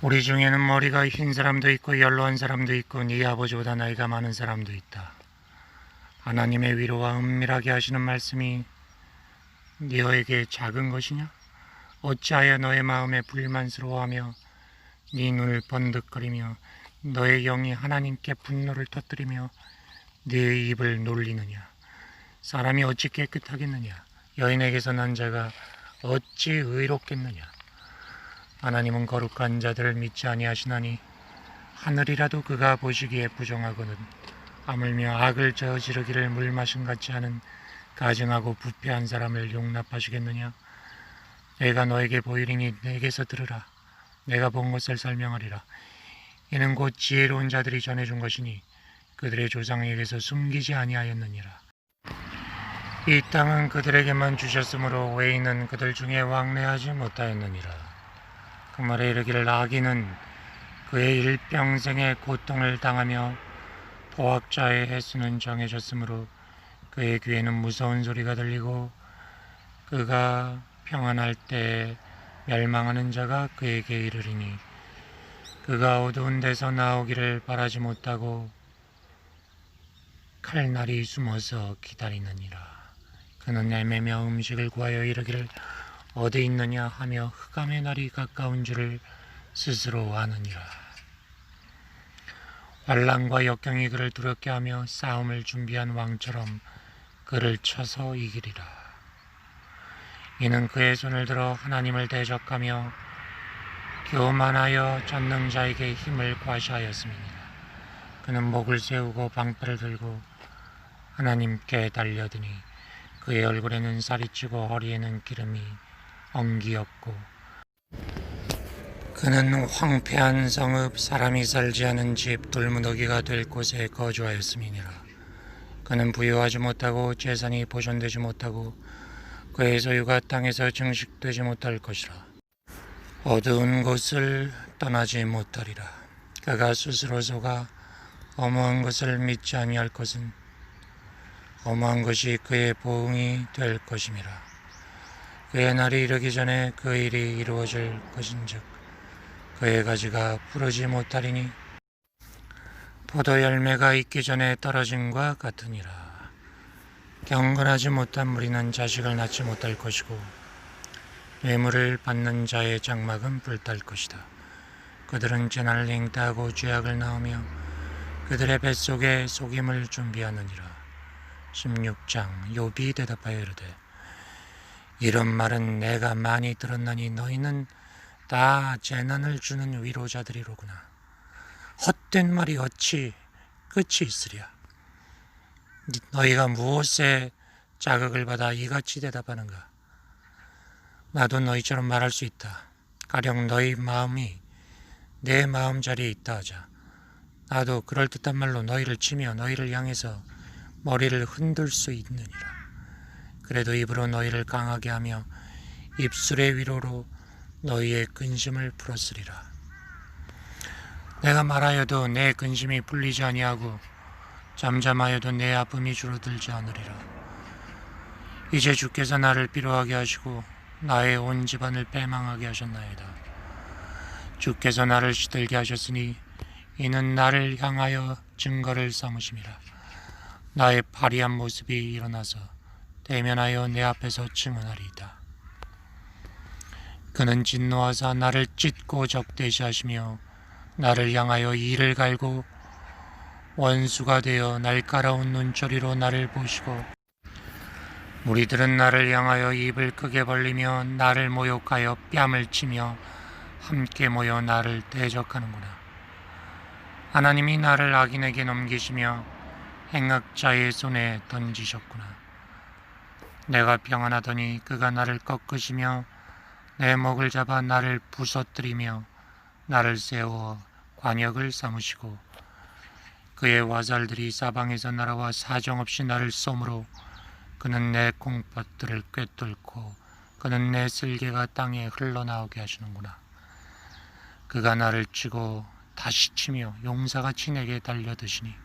우리 중에는 머리가 흰 사람도 있고 연로한 사람도 있고 네 아버지보다 나이가 많은 사람도 있다. 하나님의 위로와 은밀하게 하시는 말씀이 너에게 작은 것이냐? 어찌하여 너의 마음에 불만스러워하며 네 눈을 번득거리며 너의 영이 하나님께 분노를 터뜨리며 네 입을 놀리느냐? 사람이 어찌 깨끗하겠느냐? 여인에게서 난 자가 어찌 의롭겠느냐? 하나님은 거룩한 자들을 믿지 아니하시나니 하늘이라도 그가 보시기에 부정하거든 하물며 악을 저지르기를 물 마신 같지 않은 가증하고 부패한 사람을 용납하시겠느냐? 내가 너에게 보이리니 내게서 들으라. 내가 본 것을 설명하리라. 이는 곧 지혜로운 자들이 전해준 것이니 그들의 조상에게서 숨기지 아니하였느니라. 이 땅은 그들에게만 주셨으므로 외인은 그들 중에 왕래하지 못하였느니라. 그 말에 이르기를 악인은 그의 일평생의 고통을 당하며 포악자의 횟수는 정해졌으므로 그의 귀에는 무서운 소리가 들리고 그가 평안할 때 멸망하는 자가 그에게 이르리니 그가 어두운 데서 나오기를 바라지 못하고 칼날이 숨어서 기다리느니라. 그는 애매며 음식을 구하여 이르기를 어디 있느냐 하며 흑암의 날이 가까운 줄을 스스로 아느니라. 환난과 역경이 그를 두렵게 하며 싸움을 준비한 왕처럼 그를 쳐서 이기리라. 이는 그의 손을 들어 하나님을 대적하며 교만하여 전능자에게 힘을 과시하였음이니라. 그는 목을 세우고 방패를 들고 하나님께 달려드니 그의 얼굴에는 살이 찌고 허리에는 기름이 엉기었고 그는 황폐한 성읍 사람이 살지 않은 집 돌무더기가 될 곳에 거주하였음이니라. 그는 부유하지 못하고 재산이 보존되지 못하고 그의 소유가 땅에서 증식되지 못할 것이라. 어두운 곳을 떠나지 못하리라. 그가 스스로 속아 허무한 것을 믿지 아니할 것은 허무한 것이 그의 보응이 될 것임이라. 그의 날이 이르기 전에 그 일이 이루어질 것인즉 그의 가지가 부르지 못하리니 포도 열매가 있기 전에 떨어짐과 같으니라. 경건하지 못한 무리는 자식을 낳지 못할 것이고 뇌물을 받는 자의 장막은 불탈 것이다. 그들은 재난을 잉태하고 죄악을 낳으며 그들의 뱃속에 속임을 준비하느니라. 16장 욥이 대답하여 이르되 이런 말은 내가 많이 들었나니 너희는 다 재난을 주는 위로자들이로구나. 헛된 말이 어찌 끝이 있으랴. 너희가 무엇에 자극을 받아 이같이 대답하는가? 나도 너희처럼 말할 수 있다. 가령 너희 마음이 내 마음자리에 있다 하자. 나도 그럴듯한 말로 너희를 치며 너희를 향해서 머리를 흔들 수 있느니라. 그래도 입으로 너희를 강하게 하며 입술의 위로로 너희의 근심을 풀었으리라. 내가 말하여도 내 근심이 풀리지 아니하고 잠잠하여도 내 아픔이 줄어들지 않으리라. 이제 주께서 나를 피로하게 하시고 나의 온 집안을 패망하게 하셨나이다. 주께서 나를 시들게 하셨으니 이는 나를 향하여 증거를 삼으심이라. 나의 파리한 모습이 일어나서 대면하여 내 앞에서 증언하리이다. 그는 진노하사 나를 찢고 적대시하시며 나를 향하여 이를 갈고 원수가 되어 날카로운 눈초리로 나를 보시고 무리들은 나를 향하여 입을 크게 벌리며 나를 모욕하여 뺨을 치며 함께 모여 나를 대적하는구나. 하나님이 나를 악인에게 넘기시며 행악자의 손에 던지셨구나. 내가 평안하더니 그가 나를 꺾으시며 내 목을 잡아 나를 부서뜨리며 나를 세워 관역을 삼으시고 그의 화살들이 사방에서 날아와 사정없이 나를 쏘므로 그는 내 콩팥들을 꿰뚫고 그는 내 쓸개가 땅에 흘러나오게 하시는구나. 그가 나를 치고 다시 치며 용사같이 내게 달려드시니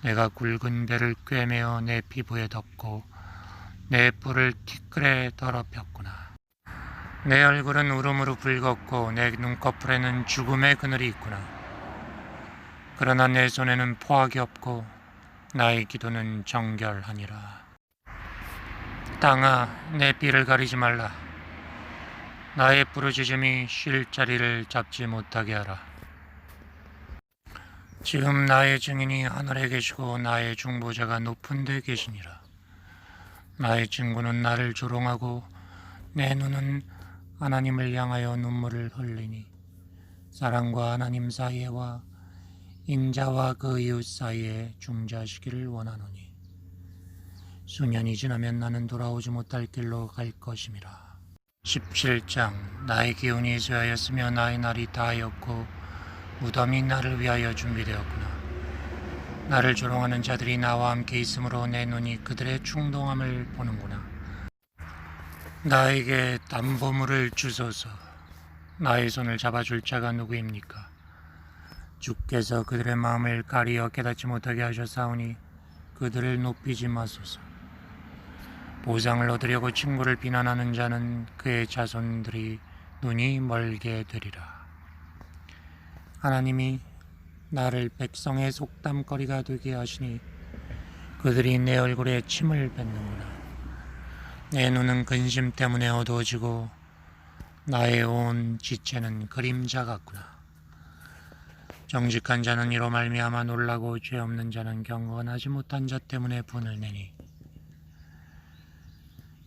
내가 굵은 배를 꿰매어 내 피부에 덮고 내 뿔을 티끌에 더럽혔구나. 내 얼굴은 울음으로 붉었고 내 눈꺼풀에는 죽음의 그늘이 있구나. 그러나 내 손에는 포악이 없고 나의 기도는 정결하니라. 땅아, 내 삐를 가리지 말라. 나의 부르짖음이 쉴 자리를 잡지 못하게 하라. 지금 나의 증인이 하늘에 계시고 나의 중보자가 높은 데 계시니라. 나의 친구는 나를 조롱하고 내 눈은 하나님을 향하여 눈물을 흘리니 사랑과 하나님 사이에와 인자와 그 이웃 사이에 중재하시기를 원하노니 수년이 지나면 나는 돌아오지 못할 길로 갈 것임이라. 17장. 나의 기운이 쇠하였으며 나의 날이 다하였고 무덤이 나를 위하여 준비되었구나. 나를 조롱하는 자들이 나와 함께 있으므로 내 눈이 그들의 충동함을 보는구나. 나에게 담보물을 주소서. 나의 손을 잡아줄 자가 누구입니까? 주께서 그들의 마음을 가리어 깨닫지 못하게 하셨사오니 그들을 높이지 마소서. 보상을 얻으려고 친구를 비난하는 자는 그의 자손들이 눈이 멀게 되리라. 하나님이 나를 백성의 속담거리가 되게 하시니 그들이 내 얼굴에 침을 뱉는구나. 내 눈은 근심 때문에 어두워지고 나의 온 지체는 그림자 같구나. 정직한 자는 이로 말미암아 놀라고 죄 없는 자는 경건하지 못한 자 때문에 분을 내니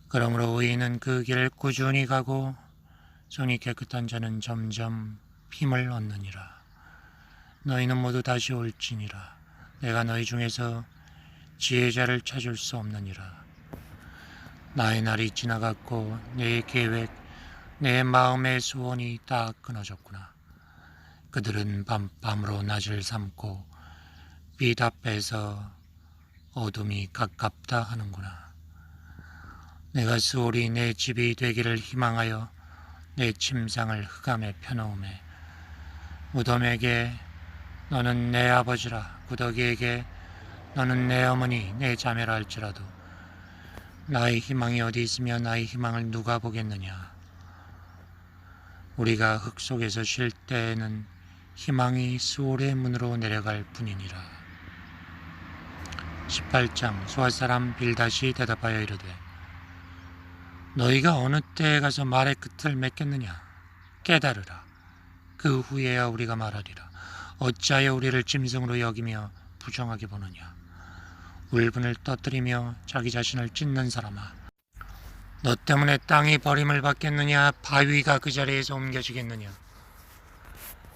그러므로 의인은 그 길을 꾸준히 가고 손이 깨끗한 자는 점점 힘을 얻느니라. 너희는 모두 다시 올지니라. 내가 너희 중에서 지혜자를 찾을 수 없느니라. 나의 날이 지나갔고 내 계획, 내 마음의 소원이 다 끊어졌구나. 그들은 밤으로 낮을 삼고 빛 앞에서 어둠이 가깝다 하는구나. 내가 수월이 내 집이 되기를 희망하여 내 침상을 흑암에 펴놓음에 무덤에게 너는 내 아버지라 구더기에게 너는 내 어머니 내 자매라 할지라도 나의 희망이 어디 있으며 나의 희망을 누가 보겠느냐. 우리가 흙 속에서 쉴 때에는 희망이 수월의 문으로 내려갈 뿐이니라. 18장. 수아 사람 빌닷이 대답하여 이르되 너희가 어느 때에 가서 말의 끝을 맺겠느냐. 깨달으라. 그 후에야 우리가 말하리라. 어찌하여 우리를 짐승으로 여기며 부정하게 보느냐. 울분을 터뜨리며 자기 자신을 찢는 사람아, 너 때문에 땅이 버림을 받겠느냐. 바위가 그 자리에서 옮겨지겠느냐.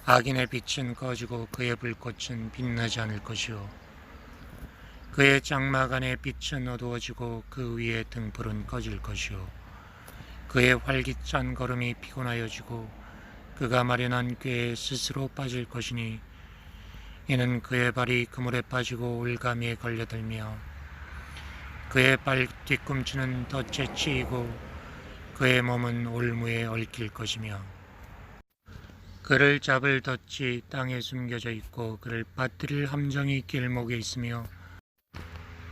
악인의 빛은 꺼지고 그의 불꽃은 빛나지 않을 것이요 그의 장막 안의 빛은 어두워지고 그 위의 등불은 꺼질 것이요 그의 활기찬 걸음이 피곤하여지고 그가 마련한 꾀에 스스로 빠질 것이니 이는 그의 발이 그물에 빠지고 울가미에 걸려들며 그의 발 뒤꿈치는 덫에 치이고 그의 몸은 올무에 얽힐 것이며 그를 잡을 덫이 땅에 숨겨져 있고 그를 빠뜨릴 함정이 길목에 있으며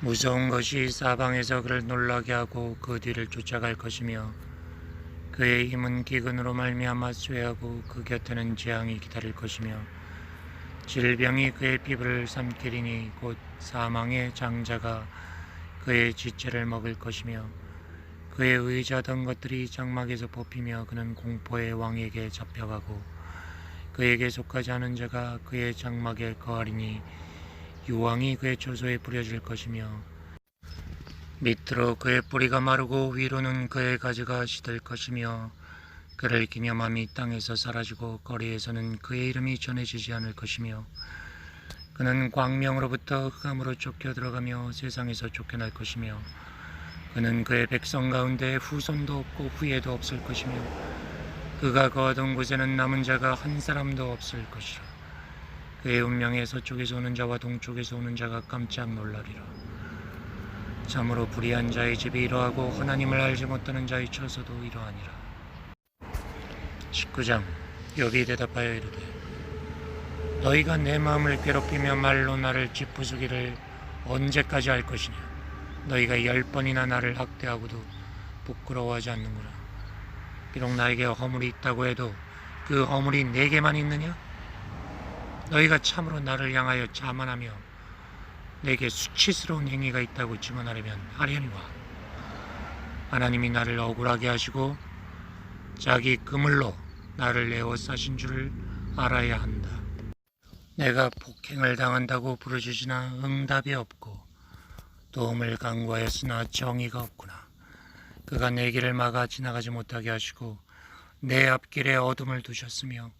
무서운 것이 사방에서 그를 놀라게 하고 그 뒤를 쫓아갈 것이며 그의 힘은 기근으로 말미암아 쇠하고 그 곁에는 재앙이 기다릴 것이며 질병이 그의 피부를 삼키리니 곧 사망의 장자가 그의 지체를 먹을 것이며 그의 의지하던 것들이 장막에서 뽑히며 그는 공포의 왕에게 잡혀가고 그에게 속하지 않은 자가 그의 장막에 거하리니 유황이 그의 초소에 뿌려질 것이며 밑으로 그의 뿌리가 마르고 위로는 그의 가지가 시들 것이며 그를 기념함이 땅에서 사라지고 거리에서는 그의 이름이 전해지지 않을 것이며 그는 광명으로부터 흑암으로 쫓겨 들어가며 세상에서 쫓겨날 것이며 그는 그의 백성 가운데 후손도 없고 후예도 없을 것이며 그가 거하던 곳에는 남은 자가 한 사람도 없을 것이라. 그의 운명에 서쪽에서 오는 자와 동쪽에서 오는 자가 깜짝 놀라리라. 참으로 불의한 자의 집이 이러하고 하나님을 알지 못하는 자의 처소도 이러하니라. 19장. 욥이 대답하여 이르되 너희가 내 마음을 괴롭히며 말로 나를 짓부수기를 언제까지 할 것이냐. 너희가 10번이나 나를 학대하고도 부끄러워하지 않는구나. 비록 나에게 허물이 있다고 해도 그 허물이 내게만 있느냐? 너희가 참으로 나를 향하여 자만하며 내게 수치스러운 행위가 있다고 증언하려면 하려니와. 하나님이 나를 억울하게 하시고 자기 그물로 나를 에워싸신 줄을 알아야 한다. 내가 폭행을 당한다고 부르짖으나 응답이 없고 도움을 간구하였으나 정의가 없구나. 그가 내 길을 막아 지나가지 못하게 하시고 내 앞길에 어둠을 두셨으며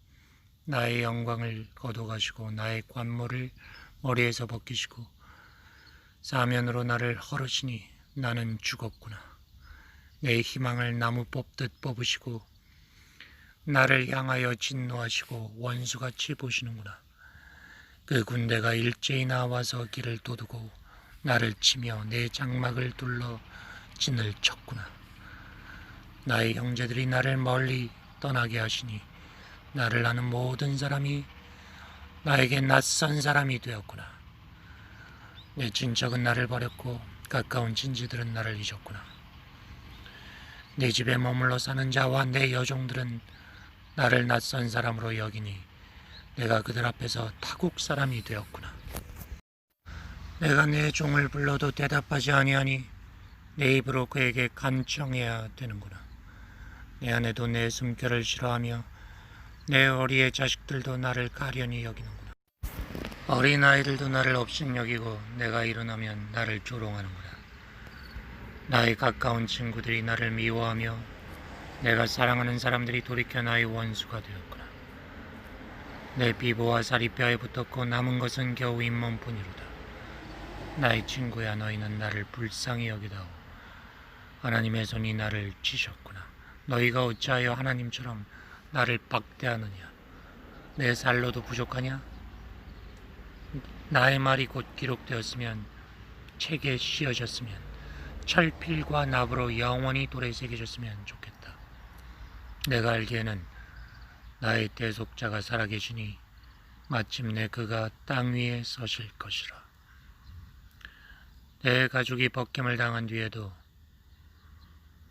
나의 영광을 거둬가시고 나의 관모를 머리에서 벗기시고 사면으로 나를 헐으시니 나는 죽었구나. 내 희망을 나무 뽑듯 뽑으시고 나를 향하여 진노하시고 원수같이 보시는구나. 그 군대가 일제히 나와서 길을 도두고 나를 치며 내 장막을 둘러 진을 쳤구나. 나의 형제들이 나를 멀리 떠나게 하시니 나를 아는 모든 사람이 나에게 낯선 사람이 되었구나. 내 친척은 나를 버렸고 가까운 친지들은 나를 잊었구나. 내 집에 머물러 사는 자와 내 여종들은 나를 낯선 사람으로 여기니 내가 그들 앞에서 타국 사람이 되었구나. 내가 내 종을 불러도 대답하지 아니하니 내 입으로 그에게 간청해야 되는구나. 내 아내도 내 숨결을 싫어하며 내 어리의 자식들도 나를 가련히 여기는구나. 어린아이들도 나를 업신여기고 내가 일어나면 나를 조롱하는구나. 나의 가까운 친구들이 나를 미워하며 내가 사랑하는 사람들이 돌이켜 나의 원수가 되었구나. 내 피부와 살이 뼈에 붙었고 남은 것은 겨우 잇몸뿐이로다. 나의 친구야, 너희는 나를 불쌍히 여기다오. 하나님의 손이 나를 치셨구나. 너희가 어찌하여 하나님처럼 나를 박대하느냐. 내 살로도 부족하냐? 나의 말이 곧 기록되었으면 책에 씌어졌으면 철필과 납으로 영원히 돌에 새겨졌으면 좋겠다. 내가 알기에는 나의 대속자가 살아계시니 마침내 그가 땅 위에 서실 것이라. 내 가족이 벗김을 당한 뒤에도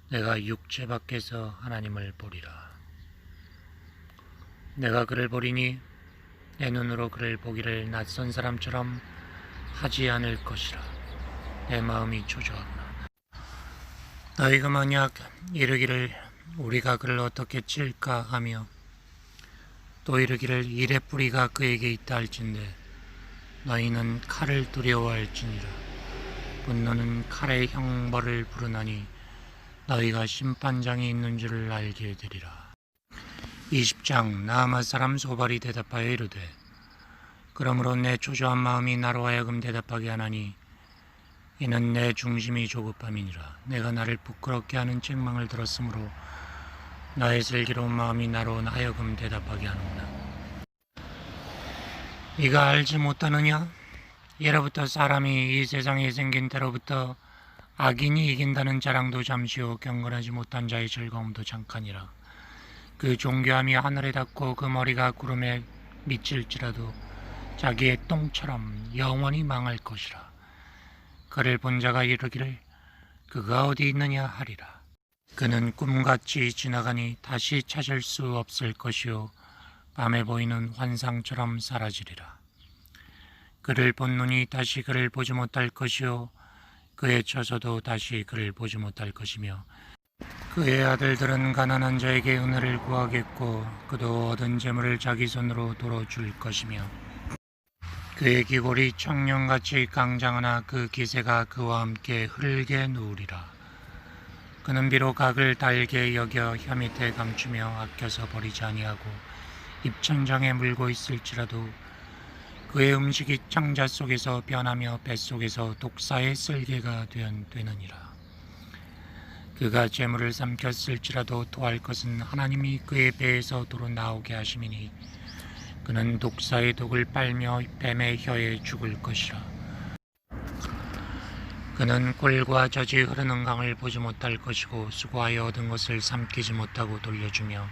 내가 육체 밖에서 하나님을 보리라. 내가 그를 보리니 내 눈으로 그를 보기를 낯선 사람처럼 하지 않을 것이라. 내 마음이 초조하구나. 너희가 만약 이르기를 우리가 그를 어떻게 칠까 하며 또 이르기를 이레 뿌리가 그에게 있다 할진대 너희는 칼을 두려워할지니라. 분노는 칼의 형벌을 부르나니 너희가 심판장이 있는 줄을 알게 되리라. 20장. 나아마 사람 소발이 대답하여 이르되 그러므로 내 초조한 마음이 나로 하여금 대답하게 하나니 이는 내 중심이 조급함이니라. 내가 나를 부끄럽게 하는 책망을 들었으므로 나의 슬기로운 마음이 나로 하여금 대답하게 하는구나. 네가 알지 못하느냐? 예로부터 사람이 이 세상에 생긴 때로부터 악인이 이긴다는 자랑도 잠시 후 경건하지 못한 자의 즐거움도 잠깐이라. 그 존귀함이 하늘에 닿고 그 머리가 구름에 미칠지라도 자기의 똥처럼 영원히 망할 것이라. 그를 본 자가 이르기를 그가 어디 있느냐 하리라. 그는 꿈같이 지나가니 다시 찾을 수 없을 것이요 밤에 보이는 환상처럼 사라지리라. 그를 본 눈이 다시 그를 보지 못할 것이요 그의 처소도 다시 그를 보지 못할 것이며 그의 아들들은 가난한 자에게 은혜를 구하겠고 그도 얻은 재물을 자기 손으로 도로 줄 것이며 그의 기골이 청룡같이 강장하나 그 기세가 그와 함께 흐르게 누우리라. 그는 비록 악을 달게 여겨 혀 밑에 감추며 아껴서 버리지 아니하고 입천장에 물고 있을지라도 그의 음식이 창자 속에서 변하며 뱃속에서 독사의 쓸개가 되느니라. 그가 재물을 삼켰을지라도 토할 것은 하나님이 그의 배에서 도로 나오게 하심이니 그는 독사의 독을 빨며 뱀의 혀에 죽을 것이라. 그는 꿀과 젖이 흐르는 강을 보지 못할 것이고 수고하여 얻은 것을 삼키지 못하고 돌려주며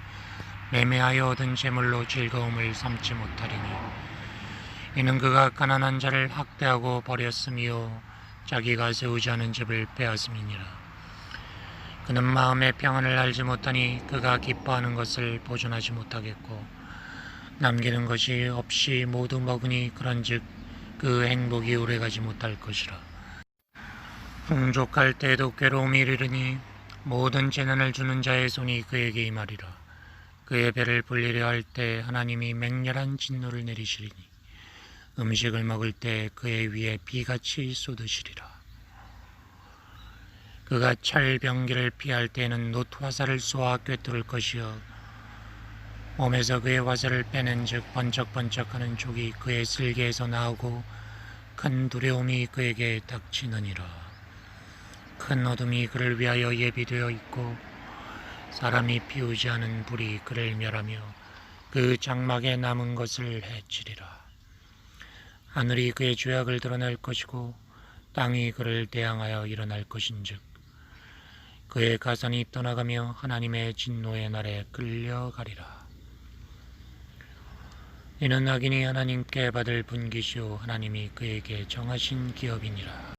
매매하여 얻은 재물로 즐거움을 삼지 못하리니 이는 그가 가난한 자를 학대하고 버렸으며 자기가 세우지 않은 집을 빼앗음이니라. 그는 마음의 평안을 알지 못하니 그가 기뻐하는 것을 보존하지 못하겠고 남기는 것이 없이 모두 먹으니 그런즉 그 행복이 오래가지 못할 것이라. 풍족할 때에도 괴로움이 이르니 모든 재난을 주는 자의 손이 그에게 임하리라. 그의 배를 불리려 할 때 하나님이 맹렬한 진노를 내리시리니 음식을 먹을 때 그의 위에 비같이 쏟으시리라. 그가 철병기를 피할 때에는 놋 화살을 쏘아 꿰뚫을 것이요 몸에서 그의 화살을 빼낸 즉 번쩍번쩍하는 족이 그의 슬개에서 나오고 큰 두려움이 그에게 닥치느니라. 큰 어둠이 그를 위하여 예비되어 있고 사람이 피우지 않은 불이 그를 멸하며 그 장막에 남은 것을 해치리라. 하늘이 그의 죄악을 드러낼 것이고 땅이 그를 대항하여 일어날 것인즉 그의 가산이 떠나가며 하나님의 진노의 날에 끌려가리라. 이는 악인이 하나님께 받을 분깃이요 하나님이 그에게 정하신 기업이니라.